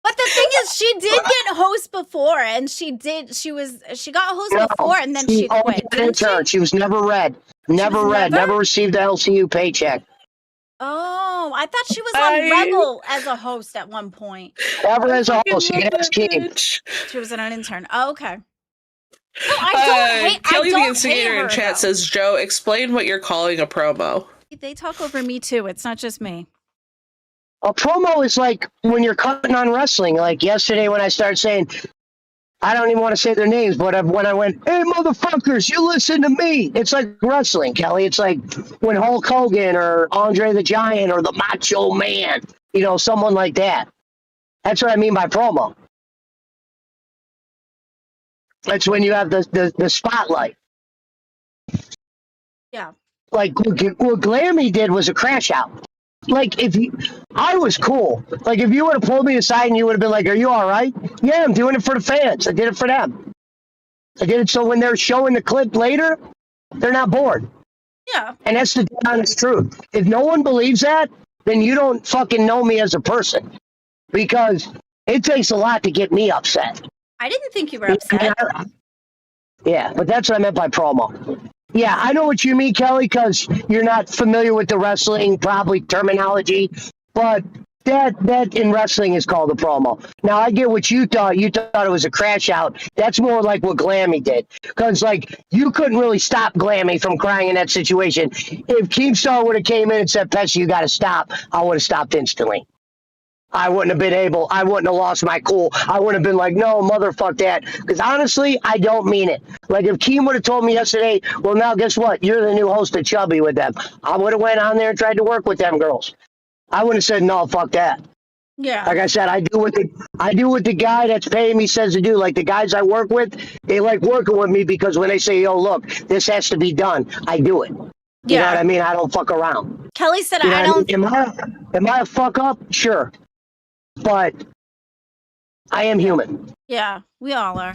But the thing is, she did get host before and she got host before and then she quit. She was never read. Never received the LCU paycheck. Oh, I thought she was on Rebel as a host at one point. Ever as a host. She was an intern. Oh, okay. No, I don't Kelly the Instigator in chat says, Joe, explain what you're calling a promo. They talk over me too. It's not just me. A promo is like when you're cutting on wrestling. Like yesterday when I started saying, I don't even want to say their names, but when I went, hey, motherfuckers, you listen to me. It's like wrestling, Kelly. It's like when Hulk Hogan or Andre the Giant or the Macho Man, someone like that. That's what I mean by promo. That's when you have the spotlight. Yeah. Like what Glammy did was a crash out. Like I was cool. Like if you would have pulled me aside and you would have been like, are you all right? Yeah, I'm doing it for the fans. I did it for them. I did it so when they're showing the clip later, they're not bored. Yeah. And that's the honest truth. If no one believes that, then you don't fucking know me as a person. Because it takes a lot to get me upset. I didn't think you were upset. Yeah, but that's what I meant by promo. Yeah, I know what you mean, Kelly, because you're not familiar with the wrestling, probably terminology, but that in wrestling is called a promo. Now, I get what you thought. You thought it was a crash out. That's more like what Glammy did, because, you couldn't really stop Glammy from crying in that situation. If Keemstar would have came in and said, Pesci, you got to stop, I would have stopped instantly. I wouldn't have been able. I wouldn't have lost my cool. I wouldn't have been like, no, motherfuck that. Because honestly, I don't mean it. Like if Keem would have told me yesterday, well, now guess what? You're the new host of Chubby with them. I would have went on there and tried to work with them girls. I would have said, no, fuck that. Yeah. Like I said, I do what the guy that's paying me says to do. Like the guys I work with, they like working with me because when they say, yo, look, this has to be done, I do it. You know what I mean? I don't fuck around. Kelly said, I don't. Am I a fuck up? Sure. But I am human. Yeah, we all are.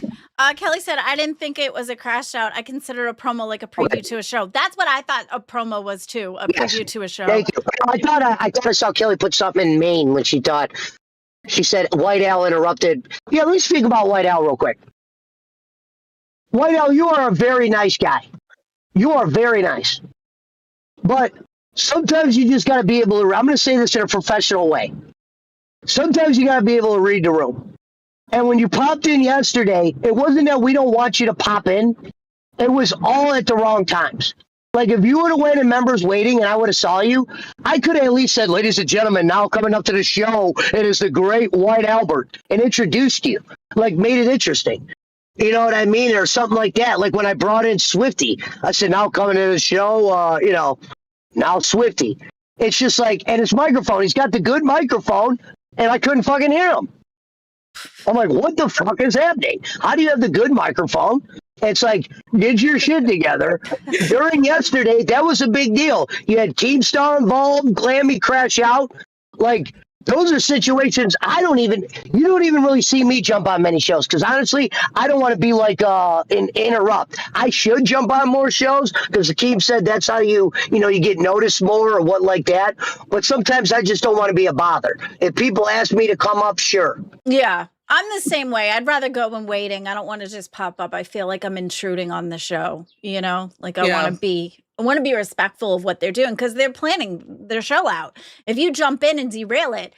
Kelly said, I didn't think it was a crash out. I considered a promo like a preview to a show. That's what I thought a promo was too, a preview to a show. Thank you. I thought I saw Kelly put something in Maine when she said White Al interrupted. Yeah, let's speak about White Al real quick. White Al, you are a very nice guy. You are very nice. But sometimes you just got to be able to, I'm going to say this in a professional way. Sometimes you got to be able to read the room. And when you popped in yesterday, it wasn't that we don't want you to pop in. It was all at the wrong times. Like if you would have went in members waiting and I would have saw you, I could have at least said, ladies and gentlemen, now coming up to the show, it is the great White Albert, and introduced you, like made it interesting. You know what I mean? Or something like that. Like when I brought in Swifty, I said, now coming to the show, now Swifty. It's just like, and his microphone, he's got the good microphone, and I couldn't fucking hear him. I'm like, what the fuck is happening? How do you have the good microphone? It's like, get your shit together. During yesterday, that was a big deal. You had Keemstar involved, Glammy crash out. Like, those are situations you don't even really see me jump on many shows. Because honestly, I don't want to be like interrupt. I should jump on more shows because Akeem said that's how you get noticed more or what like that. But sometimes I just don't want to be a bother. If people ask me to come up, sure. Yeah. I'm the same way. I'd rather go when waiting. I don't want to just pop up. I feel like I'm intruding on the show, Like I want to be respectful of what they're doing because they're planning their show out. If you jump in and derail it,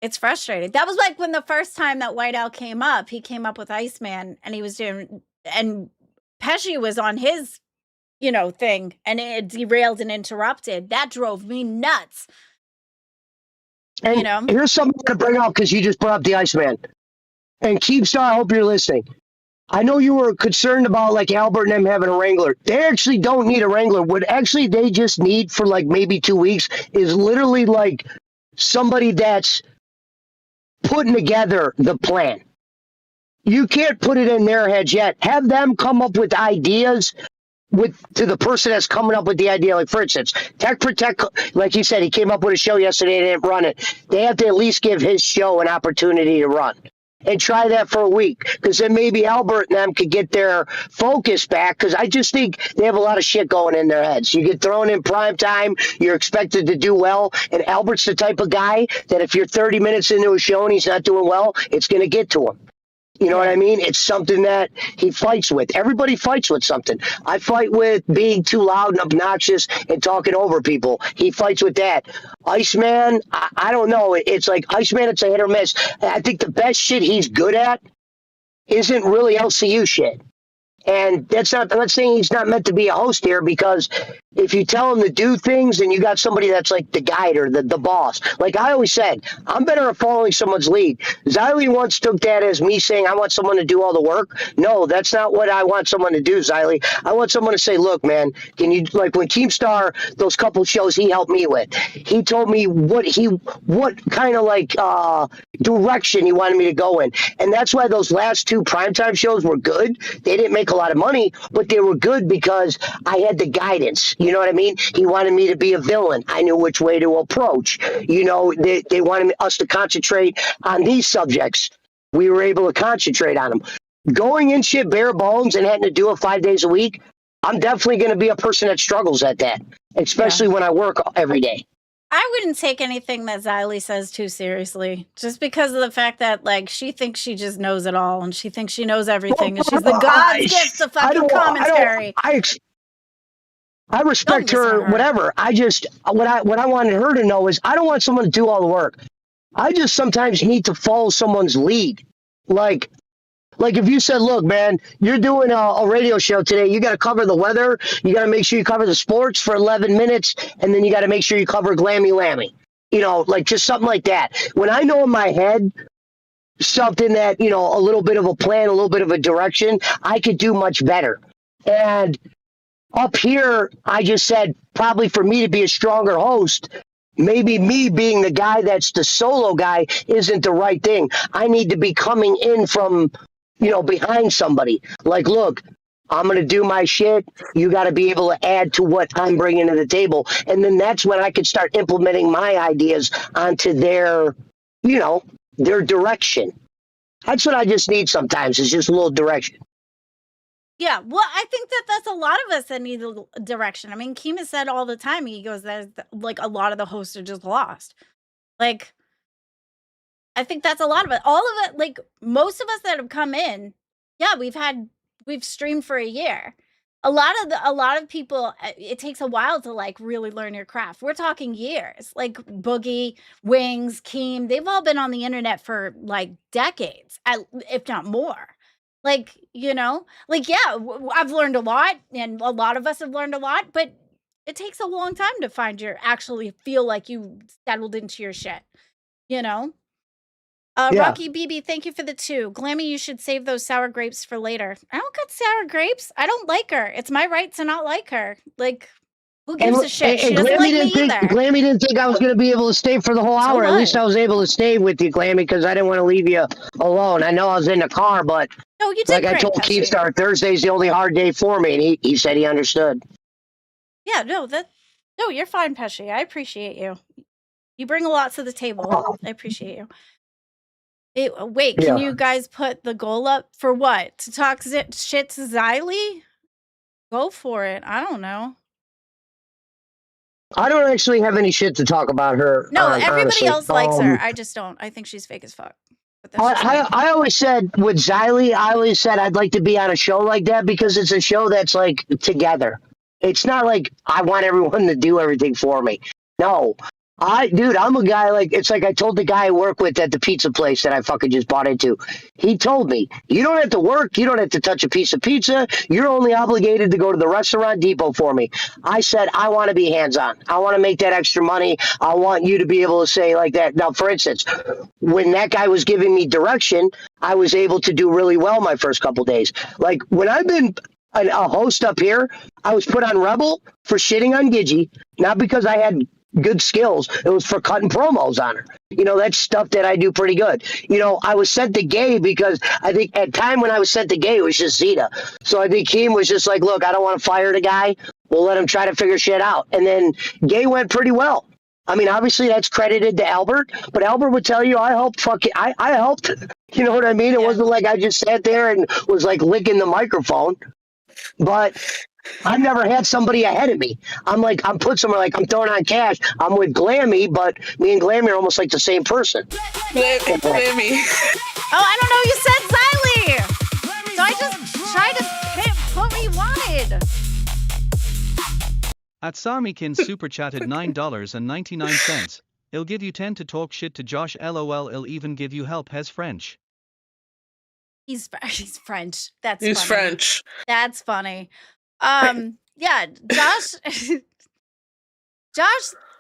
it's frustrating. That was like when the first time that White Al came up, he came up with Iceman and he was doing, and Pesci was on his, thing, and it derailed and interrupted. That drove me nuts. And here's something to bring up because you just brought up the Iceman. And Keemstar, I hope you're listening. I know you were concerned about like Albert and them having a wrangler. They actually don't need a wrangler. What actually they just need for like maybe 2 weeks is literally like somebody that's putting together the plan. You can't put it in their heads yet. Have them come up with ideas to the person that's coming up with the idea. Like, for instance, Tech Protect, like he said, he came up with a show yesterday and didn't run it. They have to at least give his show an opportunity to run. And try that for a week, because then maybe Albert and them could get their focus back, because I just think they have a lot of shit going in their heads. You get thrown in prime time, you're expected to do well, and Albert's the type of guy that if you're 30 minutes into a show and he's not doing well, it's going to get to him. You know what I mean? It's something that he fights with. Everybody fights with something. I fight with being too loud and obnoxious and talking over people. He fights with that. Iceman, I don't know. It's like Iceman, it's a hit or miss. I think the best shit he's good at isn't really LCU shit. And that's not, I'm not saying he's not meant to be a host here, because if you tell him to do things and you got somebody that's like the guide or the boss, like I always said, I'm better at following someone's lead. Xylee once took that as me saying, I want someone to do all the work. No, that's not what I want someone to do, Xylee. I want someone to say, look, man, can you, like when Keemstar, those couple shows he helped me with, he told me what kind of like direction he wanted me to go in. And that's why those last two primetime shows were good. They didn't make a lot of money, but they were good because I had the guidance. You know what I mean? He wanted me to be a villain. I knew which way to approach. They wanted us to concentrate on these subjects. We were able to concentrate on them. Going in shit bare bones and having to do it 5 days a week, I'm definitely going to be a person that struggles at that, especially when I work every day. I wouldn't take anything that Xylee says too seriously, just because of the fact that, like, she thinks she just knows it all, and she thinks she knows everything, and she's the God's gift to fucking commentary. I respect her, whatever. I just, what I wanted her to know is I don't want someone to do all the work. I just sometimes need to follow someone's lead. Like if you said, look, man, you're doing a radio show today. You got to cover the weather. You got to make sure you cover the sports for 11 minutes. And then you got to make sure you cover Glammy Lammy. Like just something like that. When I know in my head something that, a little bit of a plan, a little bit of a direction, I could do much better. And up here, I just said probably for me to be a stronger host, maybe me being the guy that's the solo guy isn't the right thing. I need to be coming in from behind somebody. Like, look, I'm going to do my shit. You got to be able to add to what I'm bringing to the table. And then that's when I could start implementing my ideas onto their direction. That's what I just need sometimes. Is just a little direction. Yeah, well, I think that that's a lot of us that need a direction. I mean, Keem said all the time. He goes, "There's like a lot of the hosts are just lost." Like, I think that's a lot of it. All of it, like most of us that have come in, yeah, we've streamed for a year. A lot of people, it takes a while to like really learn your craft. We're talking years. Like Boogie, Wings, Keem, they've all been on the internet for like decades, if not more. Like, you know, like, yeah, I've learned a lot and a lot of us have learned a lot, but it takes a long time to actually feel like you settled into your shit, you know? Yeah. Rocky BB, thank you for the 2. Glammy, you should save those sour grapes for later. I don't got sour grapes. I don't like her. It's my right to not like her. Like, who gives a shit? She doesn't like me either. Glammy didn't think I was going to be able to stay for the whole hour. At least I was able to stay with you, Glammy, because I didn't want to leave you alone. I know I was in the car, but no, you did like I told Keemstar, Thursday's the only hard day for me, and he said he understood. Yeah, no, you're fine, Pesci. I appreciate you. You bring a lot to the table. I appreciate you. Wait, can you guys put the goal up for what? To talk shit to Xylee? Go for it. I don't know. I don't actually have any shit to talk about her. No, everybody honestly. else likes her. I just don't. I think she's fake as fuck. I always said with Xylee, I always said I'd like to be on a show like that because it's a show that's like together. It's not like I want everyone to do everything for me. No. Dude, I'm a guy like, it's like I told the guy I work with at the pizza place that I fucking just bought into. He told me, you don't have to work. You don't have to touch a piece of pizza. You're only obligated to go to the restaurant depot for me. I said, I want to be hands-on. I want to make that extra money. I want you to be able to say like that. Now, for instance, when that guy was giving me direction, I was able to do really well my first couple days. Like when I've been a host up here, I was put on Rebel for shitting on Gigi, not because I had good skills. It was for cutting promos on her. You know, that's stuff that I do pretty good. You know, I was sent to Gay because I think at time when I was sent to Gay, it was just Zeta. So I think Keem was just like, look, I don't want to fire the guy. We'll let him try to figure shit out. And then Gay went pretty well. I mean, obviously that's credited to Albert, but Albert would tell you, I helped I helped. You know what I mean? It wasn't like I just sat there and was like licking the microphone. But I've never had somebody ahead of me. I'm put somewhere like I'm throwing on cash. I'm with Glammy, but me and Glammy are almost like the same person. Glammy. Oh, I don't know. You said Xylee. So I just tried to put what you wanted. Atsamikin super chatted $9.99. He'll give you 10 to talk shit to Josh. LOL. He'll even give you help. Has French. He's French. He's funny. French. That's funny. Yeah, Josh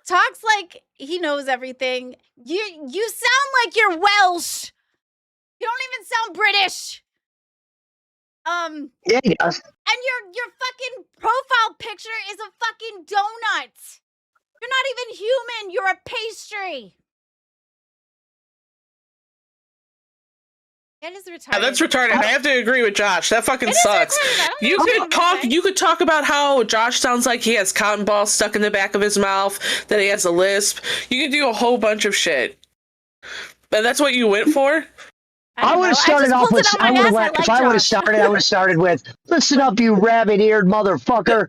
talks like he knows everything. You sound like you're Welsh. You don't even sound British. Yeah, he does. And your fucking profile picture is a fucking donut. You're not even human. You're a pastry. That is retarded. Yeah, that's retarded. I have to agree with Josh. That fucking sucks. You could talk about how Josh sounds like he has cotton balls stuck in the back of his mouth, that he has a lisp. You can do a whole bunch of shit. And that's what you went for? I would have started off with, if I would have started with, listen up, you rabbit-eared motherfucker.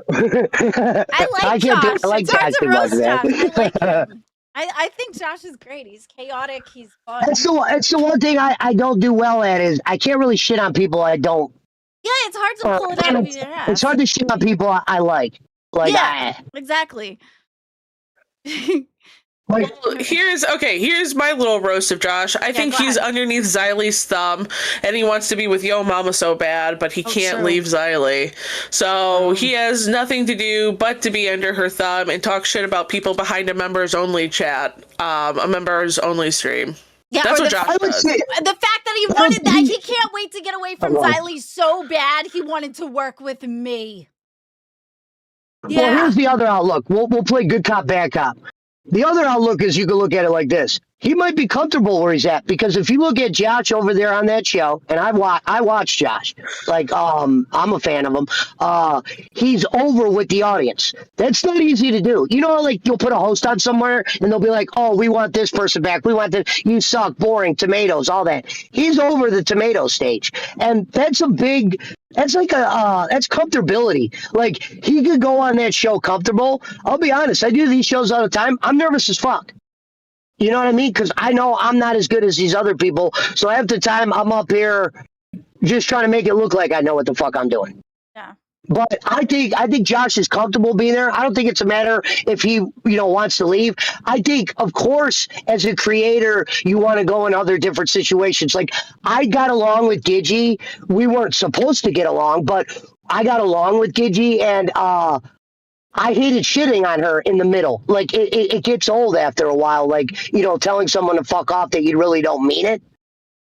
I like Josh. I like Josh too much, man. I like him. I think Josh is great. He's chaotic. He's fun. It's the one thing I don't do well at is I can't really shit on people I don't. Yeah, it's hard to pull it out of your ass. It's hard to shit on people I like. Like, yeah, exactly. Well, here's my little roast of Josh. I think he's underneath Xylee's thumb, and he wants to be with Yo Mama so bad, but he can't leave Xylee. So he has nothing to do but to be under her thumb and talk shit about people behind a members only chat, a members only stream. Yeah, that's what Josh does. The fact that he wanted that, he can't wait to get away from Xylee so bad, he wanted to work with me. Yeah. Well, here's the other outlook. We'll play good cop, bad cop. The other outlook is you can look at it like this. he might be comfortable where he's at, because if you look at Josh over there on that show, and I watch Josh, like I'm a fan of him. He's over with the audience. That's not easy to do. You know, like you'll put a host on somewhere and they'll be like, "Oh, we want this person back. We want this. You suck, boring, tomatoes, all that." He's over the tomato stage, and that's a big. That's like that's comfortability. Like he could go on that show comfortable. I'll be honest. I do these shows all the time. I'm nervous as fuck. You know what I mean? Because I know I'm not as good as these other people. So half the time I'm up here just trying to make it look like I know what the fuck I'm doing. Yeah. But I think Josh is comfortable being there. I don't think it's a matter if he, wants to leave. I think, of course, as a creator, you want to go in other different situations. Like I got along with Gigi. We weren't supposed to get along, but I got along with Gigi, and I hated shitting on her in the middle. Like it gets old after a while. Like, telling someone to fuck off that you really don't mean it.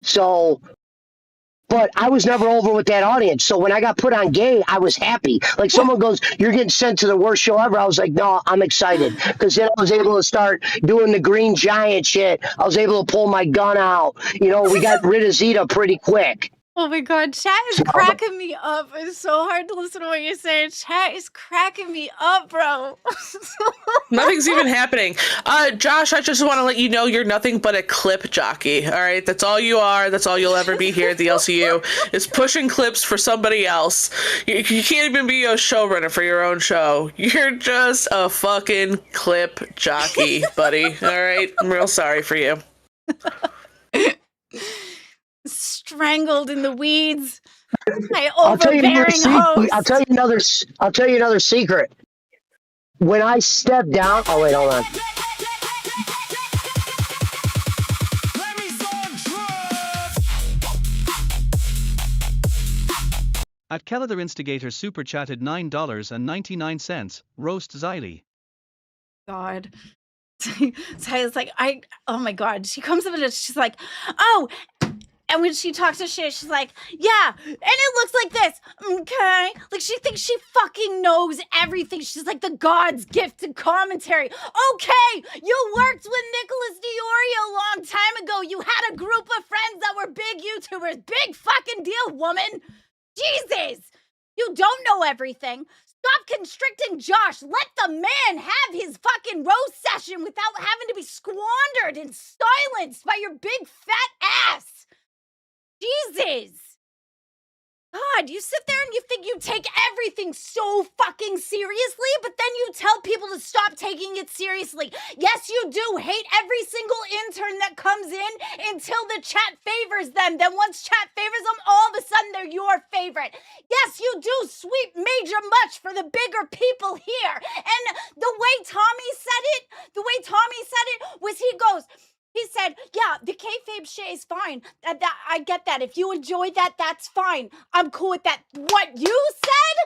So, but I was never over with that audience. So when I got put on gay, I was happy. Like someone goes, "You're getting sent to the worst show ever." I was like, "No, I'm excited." Because then I was able to start doing the Green Giant shit. I was able to pull my gun out. We got rid of Zeta pretty quick. Oh my God, chat is cracking me up. It's so hard to listen to what you're saying. Chat is cracking me up, bro. Nothing's even happening. Josh, I just want to let you know you're nothing but a clip jockey. All right, that's all you are. That's all you'll ever be here at the LCU, is pushing clips for somebody else. You can't even be a showrunner for your own show. You're just a fucking clip jockey, buddy. All right, I'm real sorry for you. Strangled in the weeds. My overbearing host. I'll tell you another secret. When I step down, hold on. At Kelleher Instigator super chatted $9.99. Roast Xylee. God. So I was like, oh my God. She comes up and she's like, "Oh," and when she talks to shit, she's like, "Yeah, and it looks like this." Okay. Like she thinks she fucking knows everything. She's like the God's gift to commentary. Okay, you worked with Nicholas DiOrio a long time ago. You had a group of friends that were big YouTubers. Big fucking deal, woman. Jesus. You don't know everything. Stop constricting Josh. Let the man have his fucking roast session without having to be squandered and silenced by your big fat ass. Jesus. God, you sit there and you think you take everything so fucking seriously, but then you tell people to stop taking it seriously. Yes, you do hate every single intern that comes in until the chat favors them. Then once chat favors them, all of a sudden they're your favorite. Yes, you do sweep major much for the bigger people here. And the way Tommy said it was he said, "Yeah, the kayfabe shit is fine. I get that. If you enjoy that, that's fine. I'm cool with that." What you said?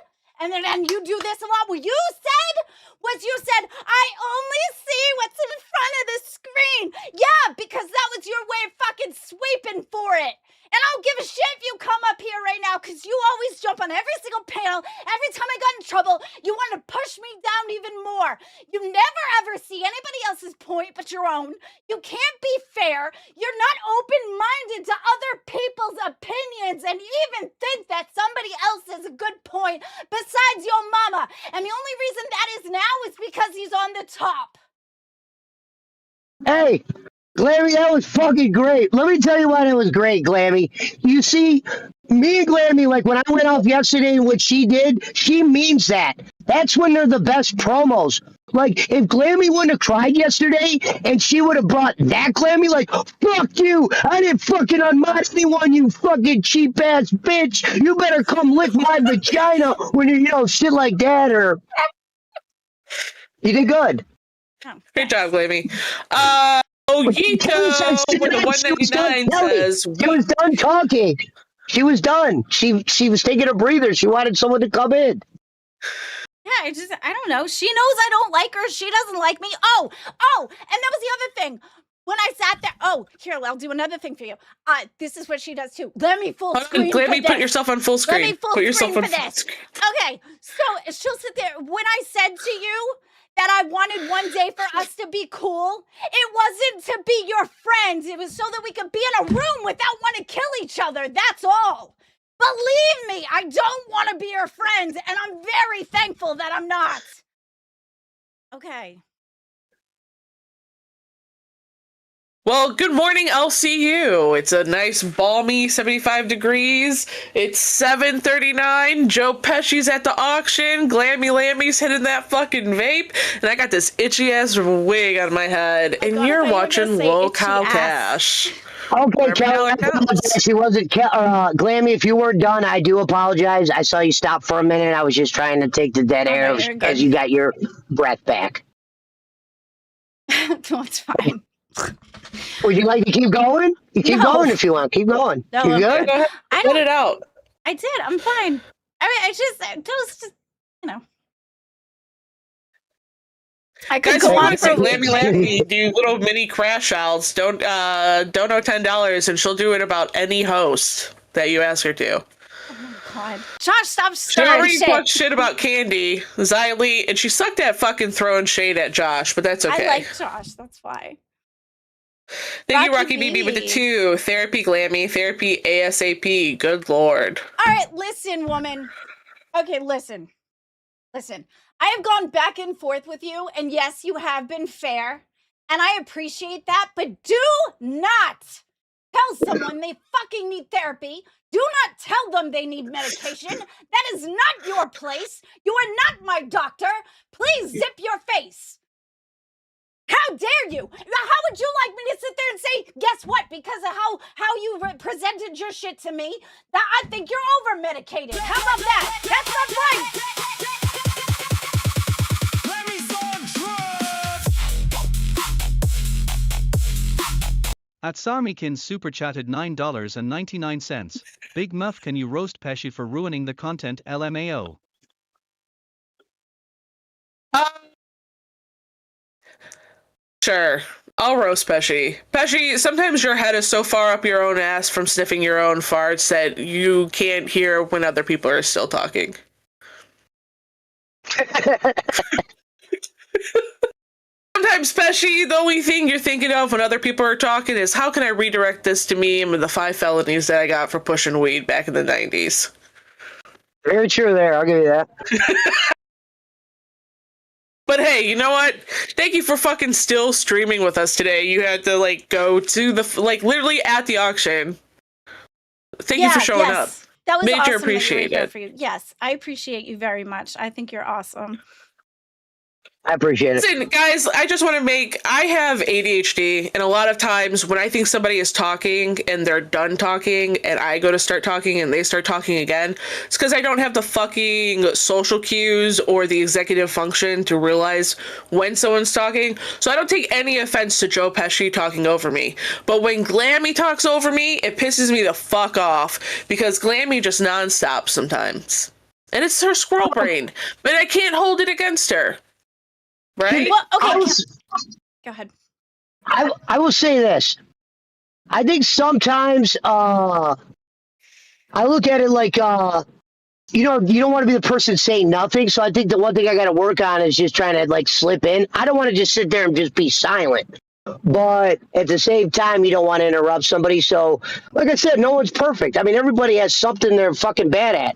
And then you do this a lot. What you said was "I only see what's in front of the screen." Yeah, because that was your way of fucking sweeping for it. And I don't give a shit if you come up here right now, because you always jump on every single panel. Every time I got in trouble, you want to push me down even more. You never ever see anybody else's point but your own. You can't be fair. You're not open-minded to other people's opinions and even think that somebody else has a good point besides your mama. And the only reason that is now is because he's on the top. Hey, Glammy, that was fucking great. Let me tell you why that was great, Glammy. You see, me and Glammy, like when I went off yesterday and what she did, she means that. That's when they're the best promos. Like, if Glammy wouldn't have cried yesterday and she would have brought that Glammy, like, "Fuck you, I didn't fucking unmod anyone, you fucking cheap-ass bitch. You better come lick my vagina," when you shit like that, or... You did good. Great job, Glammy. Yiko with the 199 says, she was done talking. She was done. She was taking a breather. She wanted someone to come in. Yeah, I don't know. She knows I don't like her. She doesn't like me. Oh, and that was the other thing. When I sat there, here, I'll do another thing for you. This is what she does too. Let me full screen for Glammy, this. put yourself on full screen. Let me full screen for this. Okay, so she'll sit there. When I said to you that I wanted one day for us to be cool. It wasn't to be your friends. It was so that we could be in a room without wanting to kill each other. That's all. Believe me, I don't want to be your friend, and I'm very thankful that I'm not. Okay. Well, good morning, LCU. It's a nice balmy 75 degrees. It's 7:39. Joe Pesci's at the auction. Glammy Lammy's hitting that fucking vape. And I got this itchy ass wig on my head. And you're watching Low Cow Cash. Okay, Kelly, I apologize. She wasn't Glammy. If you weren't done, I do apologize. I saw you stop for a minute. I was just trying to take the dead air as you got your breath back. No, it's fine. Would you like to keep going? You keep going if you want. Keep going. No, you good? Go ahead. Let it out. I did. I'm fine. I mean, I could go on for Lammy Lammy do little mini crash outs. Don't know $10 and she'll do it about any host that you ask her to. Oh my god. Josh, stop She starting already shit. talked shit about Candy, Xylee, and she sucked at fucking throwing shade at Josh, but that's okay. I like Josh, that's why. Thank you, Rocky BB with the 2. Therapy Glammy, therapy ASAP. Good lord. All right, listen, woman. Okay, listen. Listen. I have gone back and forth with you, and yes, you have been fair, and I appreciate that, but do not tell someone they fucking need therapy. Do not tell them they need medication. That is not your place. You are not my doctor. Please zip your face. How dare you? How would you like me to sit there and say, guess what? Because of how you presented your shit to me, that I think you're over-medicated. How about that? That's not right. At Sarmikin super chatted $9.99. Big Muff, can you roast Pesci for ruining the content LMAO? Sure. I'll roast Pesci. Pesci, sometimes your head is so far up your own ass from sniffing your own farts that you can't hear when other people are still talking. Sometimes, Pesci, the only thing you're thinking of when other people are talking is, how can I redirect this to me and the 5 felonies that I got for pushing weed back in the 90s? Very true there. I'll give you that. But hey, you know what? Thank you for fucking still streaming with us today. You had to, go to the, literally at the auction. Thank you for showing up. That was Major awesome. appreciate it. For you. Yes, I appreciate you very much. I think you're awesome. I appreciate it. Listen, guys, I just want to I have ADHD, and a lot of times when I think somebody is talking and they're done talking and I go to start talking and they start talking again, it's because I don't have the fucking social cues or the executive function to realize when someone's talking. So I don't take any offense to Joe Pesci talking over me. But when Glammy talks over me, it pisses me the fuck off because Glammy just nonstop sometimes. And it's her squirrel brain, but I can't hold it against her. Right? Well, okay. Go ahead. I will say this. I think sometimes I look at it like you don't want to be the person saying nothing. So I think the one thing I got to work on is just trying to slip in. I don't want to just sit there and just be silent. But at the same time, you don't want to interrupt somebody. So, like I said, no one's perfect. I mean, everybody has something they're fucking bad at.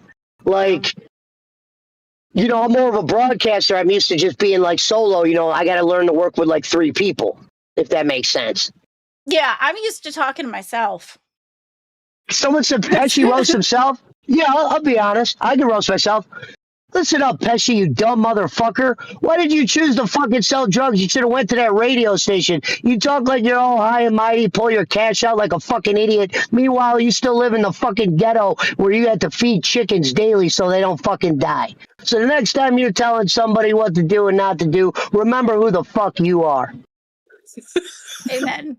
I'm more of a broadcaster. I'm used to just being solo. I got to learn to work with 3 people, if that makes sense. Yeah, I'm used to talking to myself. Someone said Pesci roast himself. Yeah, I'll be honest. I can roast myself. Listen up, Pesci, you dumb motherfucker. Why did you choose to fucking sell drugs? You should have went to that radio station. You talk like you're all high and mighty, pull your cash out like a fucking idiot. Meanwhile, you still live in the fucking ghetto where you have to feed chickens daily so they don't fucking die. So the next time you're telling somebody what to do and not to do, remember who the fuck you are. Amen.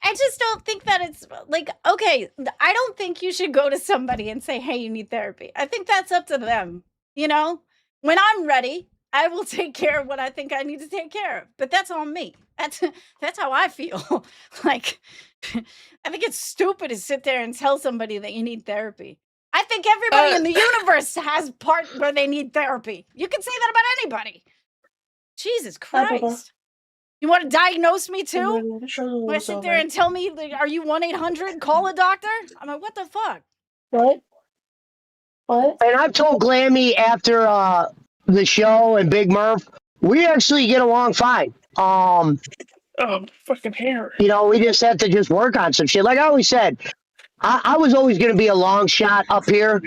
I just don't think that it's okay. I don't think you should go to somebody and say, hey, you need therapy. I think that's up to them. When I'm ready, I will take care of what I think I need to take care of. But that's on me. That's how I feel. I think it's stupid to sit there and tell somebody that you need therapy. I think everybody in the universe has part where they need therapy. You can say that about anybody. Jesus Christ. You want to diagnose me too? Want to sit there and tell me, like, are you 1-800? Call a doctor? I'm like, what the fuck? What? And I've told Glammy after the show and Big Murph, we actually get along fine. Fucking hair. You know, we just have to just work on some shit. Like I always said, I was always going to be a long shot up here.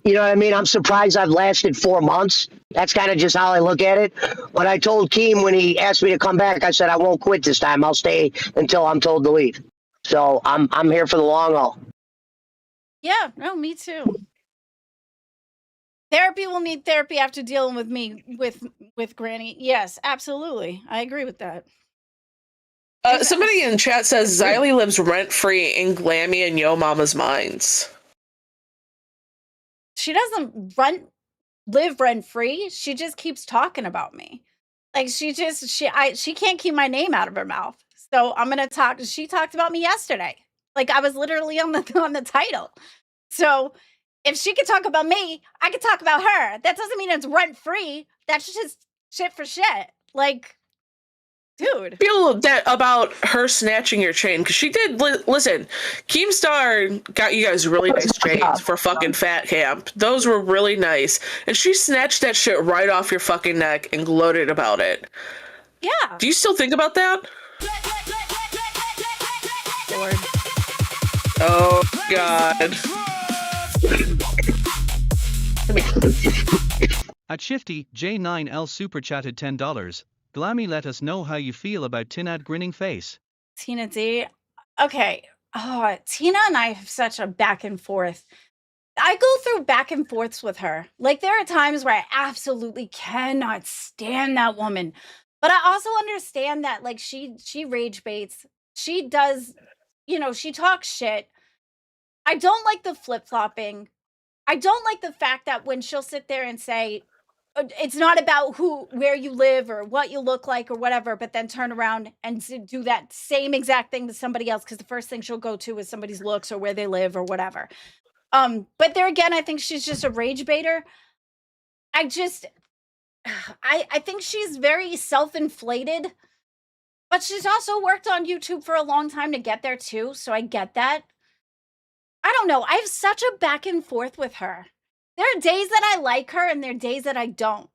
You know what I mean? I'm surprised I've lasted 4 months. That's kind of just how I look at it. But I told Keem when he asked me to come back, I said, I won't quit this time. I'll stay until I'm told to leave. So I'm here for the long haul. Yeah, no, me too. Therapy will need therapy after dealing with me, with Granny. Yes, absolutely. I agree with that. Somebody in chat says Xylee lives rent-free in Glammy and Yo Mama's minds. She doesn't live rent-free. She just keeps talking about me. Like she can't keep my name out of her mouth. So I'm gonna talk. She talked about me yesterday. Like I was literally on the title. So if she could talk about me, I could talk about her. That doesn't mean it's rent-free. That's just shit for shit. Like, dude. Feel that about her snatching your chain, because she did. Listen, Keemstar got you guys really nice chains for fucking Fat Camp. Those were really nice, and she snatched that shit right off your fucking neck and gloated about it. Yeah. Do you still think about that? Lord. Oh God. At Shifty, J9L super chatted $10. Glammy, let us know how you feel about Tinad grinning face. Tina D. Okay. Oh, Tina and I have such a back and forth. I go through back and forths with her. Like there are times where I absolutely cannot stand that woman. But I also understand that like she rage baits. She does, she talks shit. I don't like the flip-flopping. I don't like the fact that when she'll sit there and say, it's not about where you live or what you look like or whatever, but then turn around and do that same exact thing to somebody else because the first thing she'll go to is somebody's looks or where they live or whatever. But there again, I think she's just a rage baiter. I think she's very self-inflated, but she's also worked on YouTube for a long time to get there too, so I get that. I don't know. I have such a back and forth with her. There are days that I like her and there are days that I don't,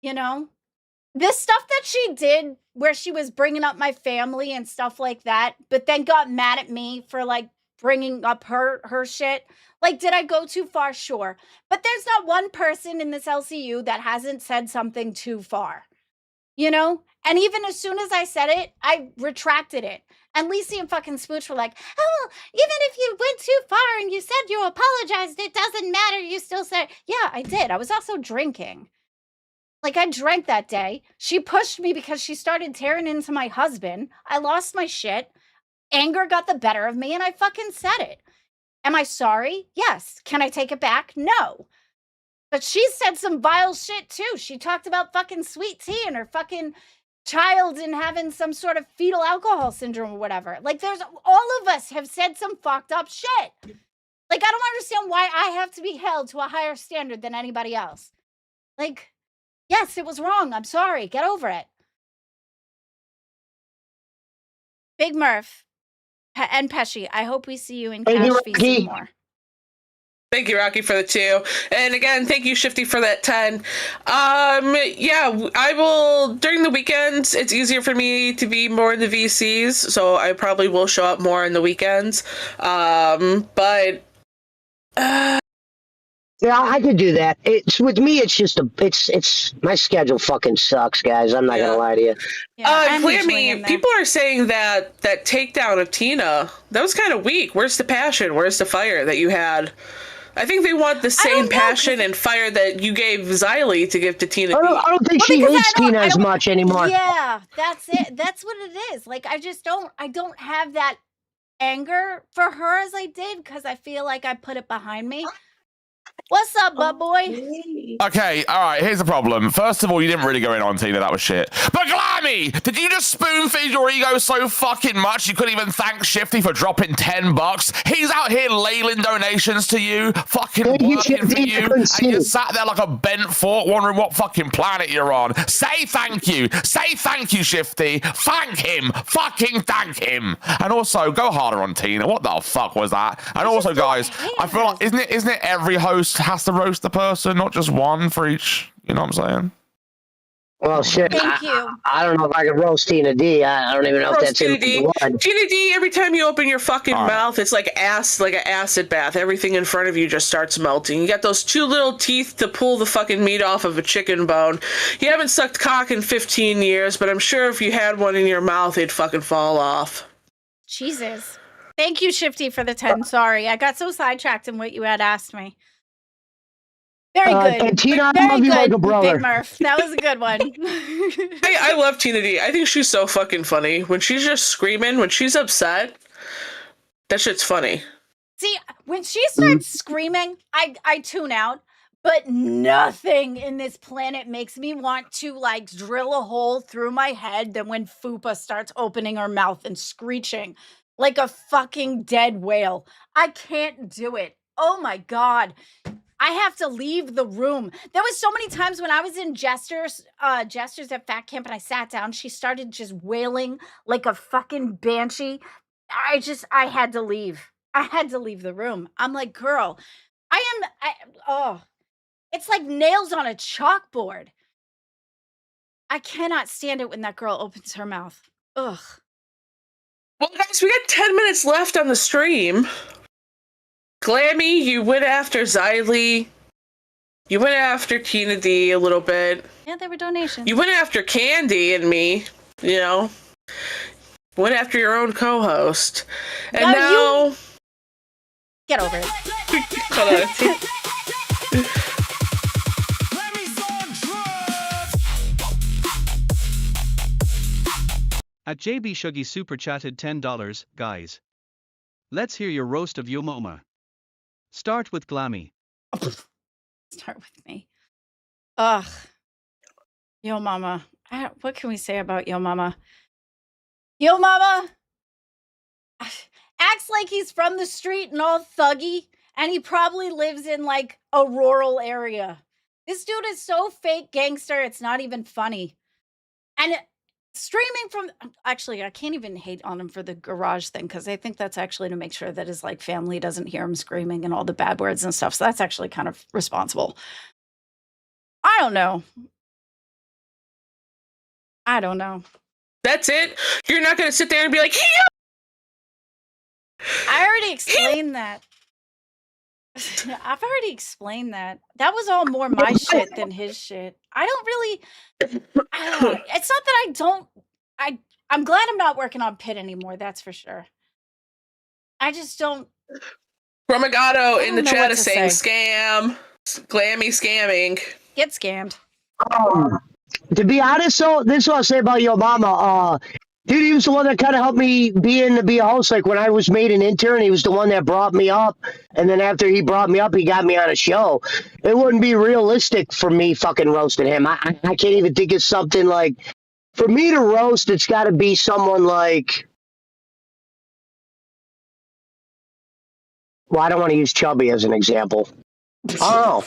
This stuff that she did where she was bringing up my family and stuff like that, but then got mad at me for like bringing up her shit. Like, did I go too far? Sure. But there's not one person in this LCU that hasn't said something too far, And even as soon as I said it, I retracted it. And Lacey and fucking Spooch were like, oh, even if you went too far and you said you apologized, it doesn't matter. You still said, yeah, I did. I was also drinking. Like, I drank that day. She pushed me because she started tearing into my husband. I lost my shit. Anger got the better of me, and I fucking said it. Am I sorry? Yes. Can I take it back? No. But she said some vile shit, too. She talked about fucking sweet tea and her fucking child and having some sort of fetal alcohol syndrome or whatever. Like, all of us have said some fucked up shit. Like, I don't understand why I have to be held to a higher standard than anybody else. Like, yes, it was wrong. I'm sorry. Get over it. Big Murph and Pesci, I hope we see you in Cash VC more. Thank you, Rocky, for the 2. And again, thank you, Shifty, for that 10. Yeah, I will, during the weekends, it's easier for me to be more in the VCs, so I probably will show up more on the weekends. But yeah, I could do that. It's with me. It's just it's my schedule fucking sucks, guys. I'm not gonna lie to you. Yeah, Glammy, people are saying that takedown of Tina, that was kind of weak. Where's the passion? Where's the fire that you had? I think they want the same passion and fire that you gave Xylee to give to Tina. I don't think she hates Tina as much anymore. Yeah, that's it. That's what it is. Like, I don't have that anger for her as I did because I feel like I put it behind me. What's up, butt boy? Okay, all right, here's the problem. First of all, you didn't really go in on Tina, that was shit. But Glammy, did you just spoon feed your ego so fucking much you couldn't even thank Shifty for dropping $10? He's out here ladling donations to you, fucking working for you, and you sat there like a bent fork wondering what fucking planet you're on. Say thank you. Say thank you, Shifty. Thank him. Fucking thank him. And also, go harder on Tina. What the fuck was that? And also, guys, I feel like, isn't it every host has to roast the person, not just one for each? You know what I'm saying? Well, shit. Thank you. I don't know if I can roast Tina D. I don't even know if that's Tina in D. the blood. Tina D, every time you open your fucking mouth, it's like an acid bath. Everything in front of you just starts melting. You got those two little teeth to pull the fucking meat off of a chicken bone. You haven't sucked cock in 15 years, but I'm sure if you had one in your mouth, it'd fucking fall off. Jesus. Thank you, Shifty, for the 10. Sorry, I got so sidetracked in what you had asked me. Very good. And Tina, Very I love you good, like a brother. Big Murph. That was a good one. I love Tina D. I think she's so fucking funny. When she's just screaming, when she's upset, that shit's funny. See, when she starts screaming, I tune out. But nothing in this planet makes me want to like drill a hole through my head than when Fupa starts opening her mouth and screeching like a fucking dead whale. I can't do it. Oh my God. I have to leave the room. There was so many times when I was in Gestures at Fat Camp and I sat down, she started just wailing like a fucking banshee. I had to leave. I had to leave the room. I'm like, girl, it's like nails on a chalkboard. I cannot stand it when that girl opens her mouth. Ugh. Well, guys, we got 10 minutes left on the stream. Glammy, you went after Xylee. You went after Tina D a little bit. Yeah, they were donations. You went after Candy and me, you know. Went after your own co-host. And now... Get over it. Hold on. At JB Shuggy super chatted $10, guys. Let's hear your roast of Yo Mama. Start with Glammy. Start with me. Ugh. Yo Mama. What can we say about Yo Mama? Yo Mama acts like he's from the street and all thuggy, and he probably lives in like a rural area. This dude is so fake gangster, it's not even funny. And streaming from, actually, I can't even hate on him for the garage thing, because I think that's actually to make sure that his like family doesn't hear him screaming and all the bad words and stuff. So that's actually kind of responsible. I don't know. That's it? You're not going to sit there and be like, yeah! I already explained that. I've already explained that. That was all more my shit than his shit. I don't really. It's not that I don't. I'm glad I'm not working on Pit anymore. That's for sure. I just don't. Romagato in the chat is saying scam. Glammy scamming. Get scammed. To be honest, though, this is what I'll say about Yo Mama. Dude, he was the one that kind of helped me be a host. Like when I was made an intern, he was the one that brought me up. And then after he brought me up, he got me on a show. It wouldn't be realistic for me fucking roasting him. I can't even think of something like, for me to roast, it's got to be someone like, well, I don't want to use Chubby as an example. Oh.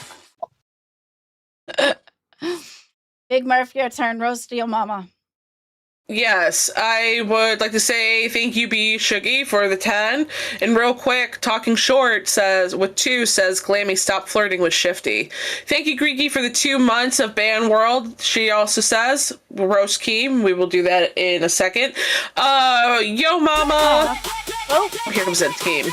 Big Murph, your turn. Roast Yo Mama. Yes, I would like to say thank you, B Shuggy, for the 10. And real quick, Talking Short says, with 2, says, Glammy, stop flirting with Shifty. Thank you, Greeky, for the 2 months of Ban World. She also says, roast Keem. We will do that in a second. Yo Mama. Oh, here comes that team.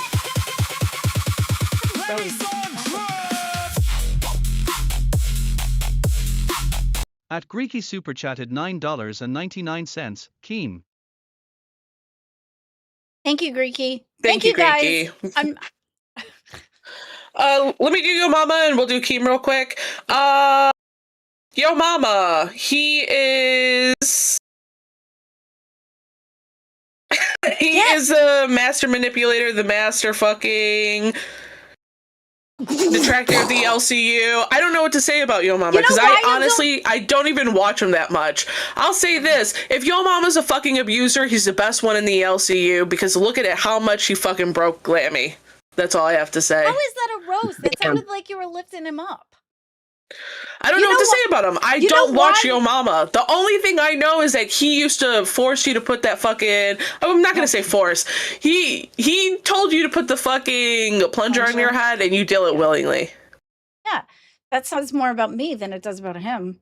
At Greeky super chatted $9.99, Keem. Thank you, Greeky. Thank you, guys. Greeky. Let me do Yo Mama and we'll do Keem real quick. Yo Mama, he is... he is a master manipulator, the master fucking... detractor of the LCU. I don't know what to say about Yo Mama because I don't even watch him that much. I'll say this: if Yo Mama's a fucking abuser, he's the best one in the LCU because look at it, how much he fucking broke Glammy. That's all I have to say. How is that a roast? That sounded like you were lifting him up. I don't know what to say about him. I don't watch Yo Mama. The only thing I know is that he used to force you to put that fucking... I'm not going to say force. He told you to put the fucking plunger on your head and you did it willingly. Yeah, that sounds more about me than it does about him.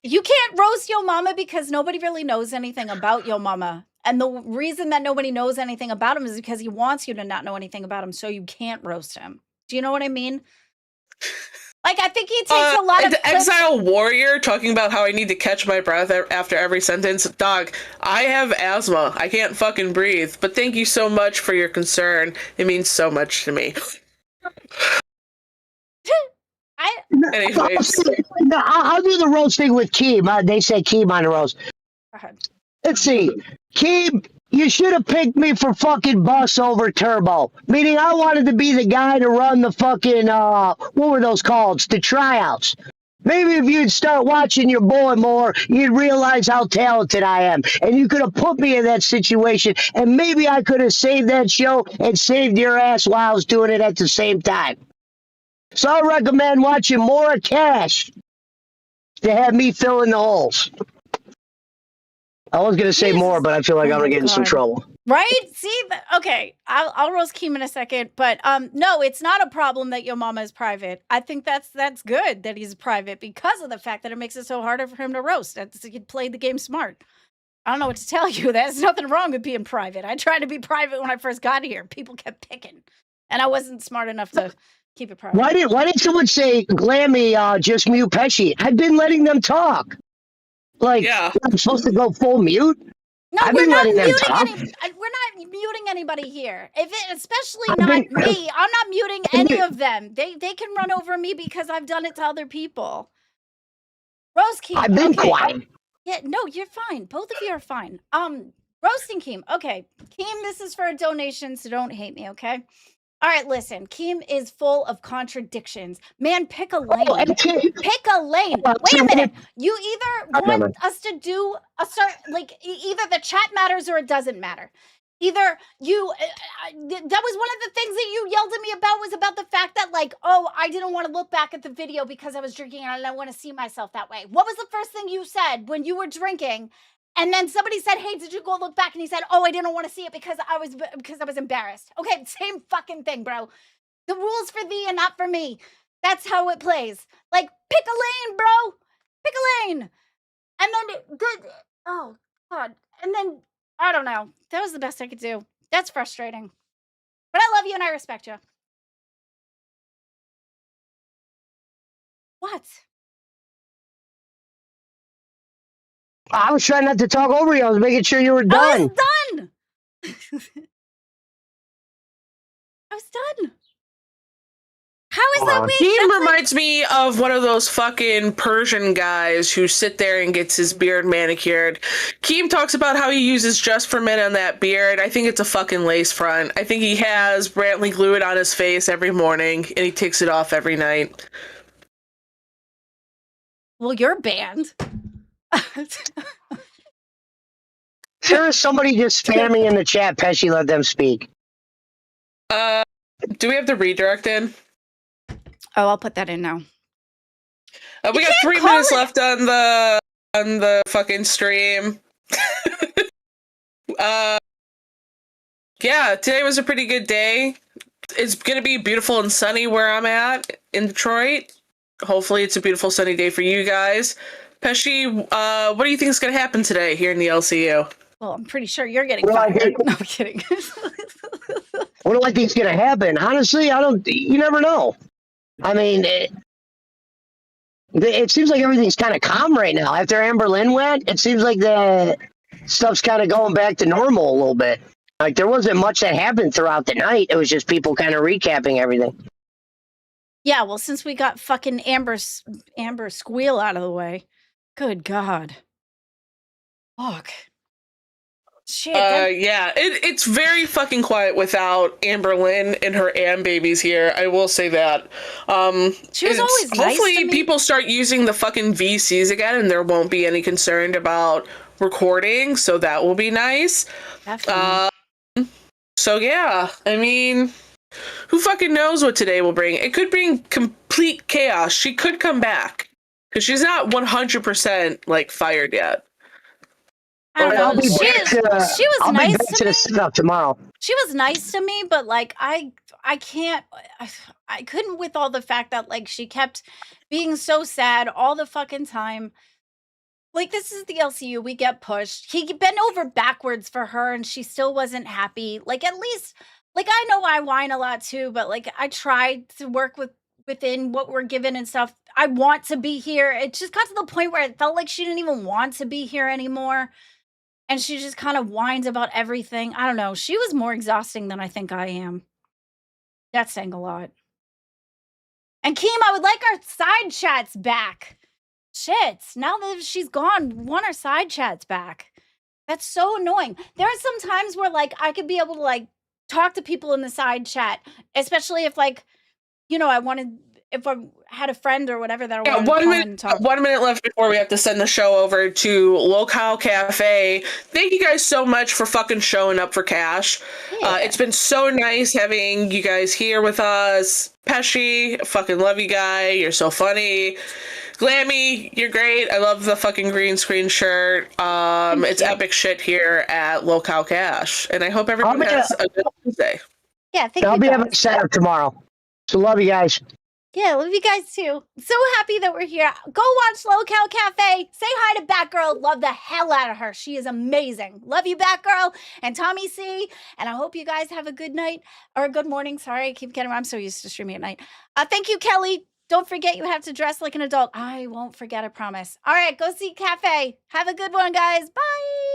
You can't roast Yo Mama because nobody really knows anything about Yo Mama. And the reason that nobody knows anything about him is because he wants you to not know anything about him, so you can't roast him. Do you know what I mean? Like, I think he takes a lot of... The Exile Warrior talking about how I need to catch my breath after every sentence. Dog, I have asthma. I can't fucking breathe. But thank you so much for your concern. It means so much to me. Anyways. I'll do the roasting with Keem. They say Keem on the roast. Go ahead. Let's see. Keem, you should have picked me for fucking Bus over Turbo. Meaning I wanted to be the guy to run the fucking, what were those called? The tryouts. Maybe if you'd start watching your boy more, you'd realize how talented I am. And you could have put me in that situation, and maybe I could have saved that show and saved your ass while I was doing it at the same time. So I recommend watching more of Cash to have me fill in the holes. I was going to say more, but I feel like I'm going to get in some trouble. Right? See? Okay, I'll roast Keem in a second. But no, it's not a problem that Yo Mama is private. I think that's good that he's private because of the fact that it makes it so harder for him to roast. He played the game smart. I don't know what to tell you. There's nothing wrong with being private. I tried to be private when I first got here. People kept picking. And I wasn't smart enough to keep it private. Why did someone say, Glammy, just mute Pesci? I've been letting them talk. Like, I'm supposed to go full mute? No, we're not muting anybody here. Especially not me. I'm not muting any of them. They can run over me because I've done it to other people. Roast Keem. I've been quiet. Yeah, no, you're fine. Both of you are fine. Roasting Keem. Okay. Keem, this is for a donation, so don't hate me, okay? All right, listen. Keem is full of contradictions. Man, pick a lane. Pick a lane. Wait a minute. You either want us to do a certain, like, either the chat matters or it doesn't matter. Either you, that was one of the things that you yelled at me about was about the fact that, like, oh, I didn't want to look back at the video because I was drinking and I don't want to see myself that way. What was the first thing you said when you were drinking? And then somebody said, hey, did you go look back? And he said, oh, I didn't want to see it because I was embarrassed. Okay, same fucking thing, bro. The rules for thee and not for me. That's how it plays. Like, pick a lane, bro. Pick a lane. And then, oh, God. And then, I don't know. That was the best I could do. That's frustrating. But I love you and I respect you. What? I was trying not to talk over you. I was making sure you were done. I was done. I was done. How is that weird? He reminds me of one of those fucking Persian guys who sit there and gets his beard manicured. Keem talks about how he uses Just for Men on that beard. I think it's a fucking lace front. I think he has Brantley glue it on his face every morning, and he takes it off every night. Well, you're banned. There is somebody just spamming in the chat. Pesci, let them speak. Do we have the redirect in? Oh, I'll put that in now. We got 3 minutes left on the fucking stream. Yeah, today was a pretty good day. It's gonna be beautiful and sunny where I'm at in Detroit. Hopefully it's a beautiful sunny day for you guys. Pesci, what do you think is gonna happen today here in the LCU? Well, I'm pretty sure you're getting fired. No, I'm kidding. What do I think's gonna happen? Honestly, you never know. I mean, it seems like everything's kind of calm right now. After Amber Lynn went, it seems like the stuff's kind of going back to normal a little bit. Like, there wasn't much that happened throughout the night. It was just people kind of recapping everything. Yeah, well, since we got fucking Amber Squeal out of the way. Good God. Fuck. Shit. Yeah, it's very fucking quiet without Amber Lynn and her babies here. I will say that. She was always nice hopefully to me. people start using the fucking VCs again, and there won't be any concern about recording. So that will be nice. Definitely. So yeah, I mean, who fucking knows what today will bring? It could bring complete chaos. She could come back because she's not 100% like fired yet. I don't know. She was I'll nice be back to the setup tomorrow. She was nice to me, but like I can't, I couldn't with all the fact that like she kept being so sad all the fucking time. Like, this is the LCU, we get pushed. He bent over backwards for her and she still wasn't happy. Like, at least, like, I know I whine a lot too, but like I tried to work within what we're given and stuff. I want to be here. It just got to the point where it felt like she didn't even want to be here anymore. And she just kind of whines about everything. I don't know. She was more exhausting than I think I am. That's saying a lot. And Keem, I would like our side chats back. Shit. Now that she's gone, we want our side chats back. That's so annoying. There are some times where like I could be able to like talk to people in the side chat, especially if like, you know, if I had a friend or whatever that I wanted to call and talk. 1 minute left before we have to send the show over to Locale Cafe. Thank you guys so much for fucking showing up for Cash. Yeah. It's been so nice having you guys here with us. Pesci, fucking love you, guy. You're so funny. Glammy, you're great. I love the fucking green screen shirt. It's epic shit here at Locale Cash. And I hope everyone has a good Tuesday. Yeah, thank you. I'll be having a setup tomorrow. So love you guys. Yeah, love you guys too. So happy that we're here. Go watch Locale Cafe. Say hi to Batgirl. Love the hell out of her. She is amazing. Love you, Batgirl and Tommy C. And I hope you guys have a good night or a good morning. Sorry, I keep getting. I'm so used to streaming at night. Thank you, Kelly. Don't forget you have to dress like an adult. I won't forget, I promise. All right, go see Cafe. Have a good one, guys. Bye.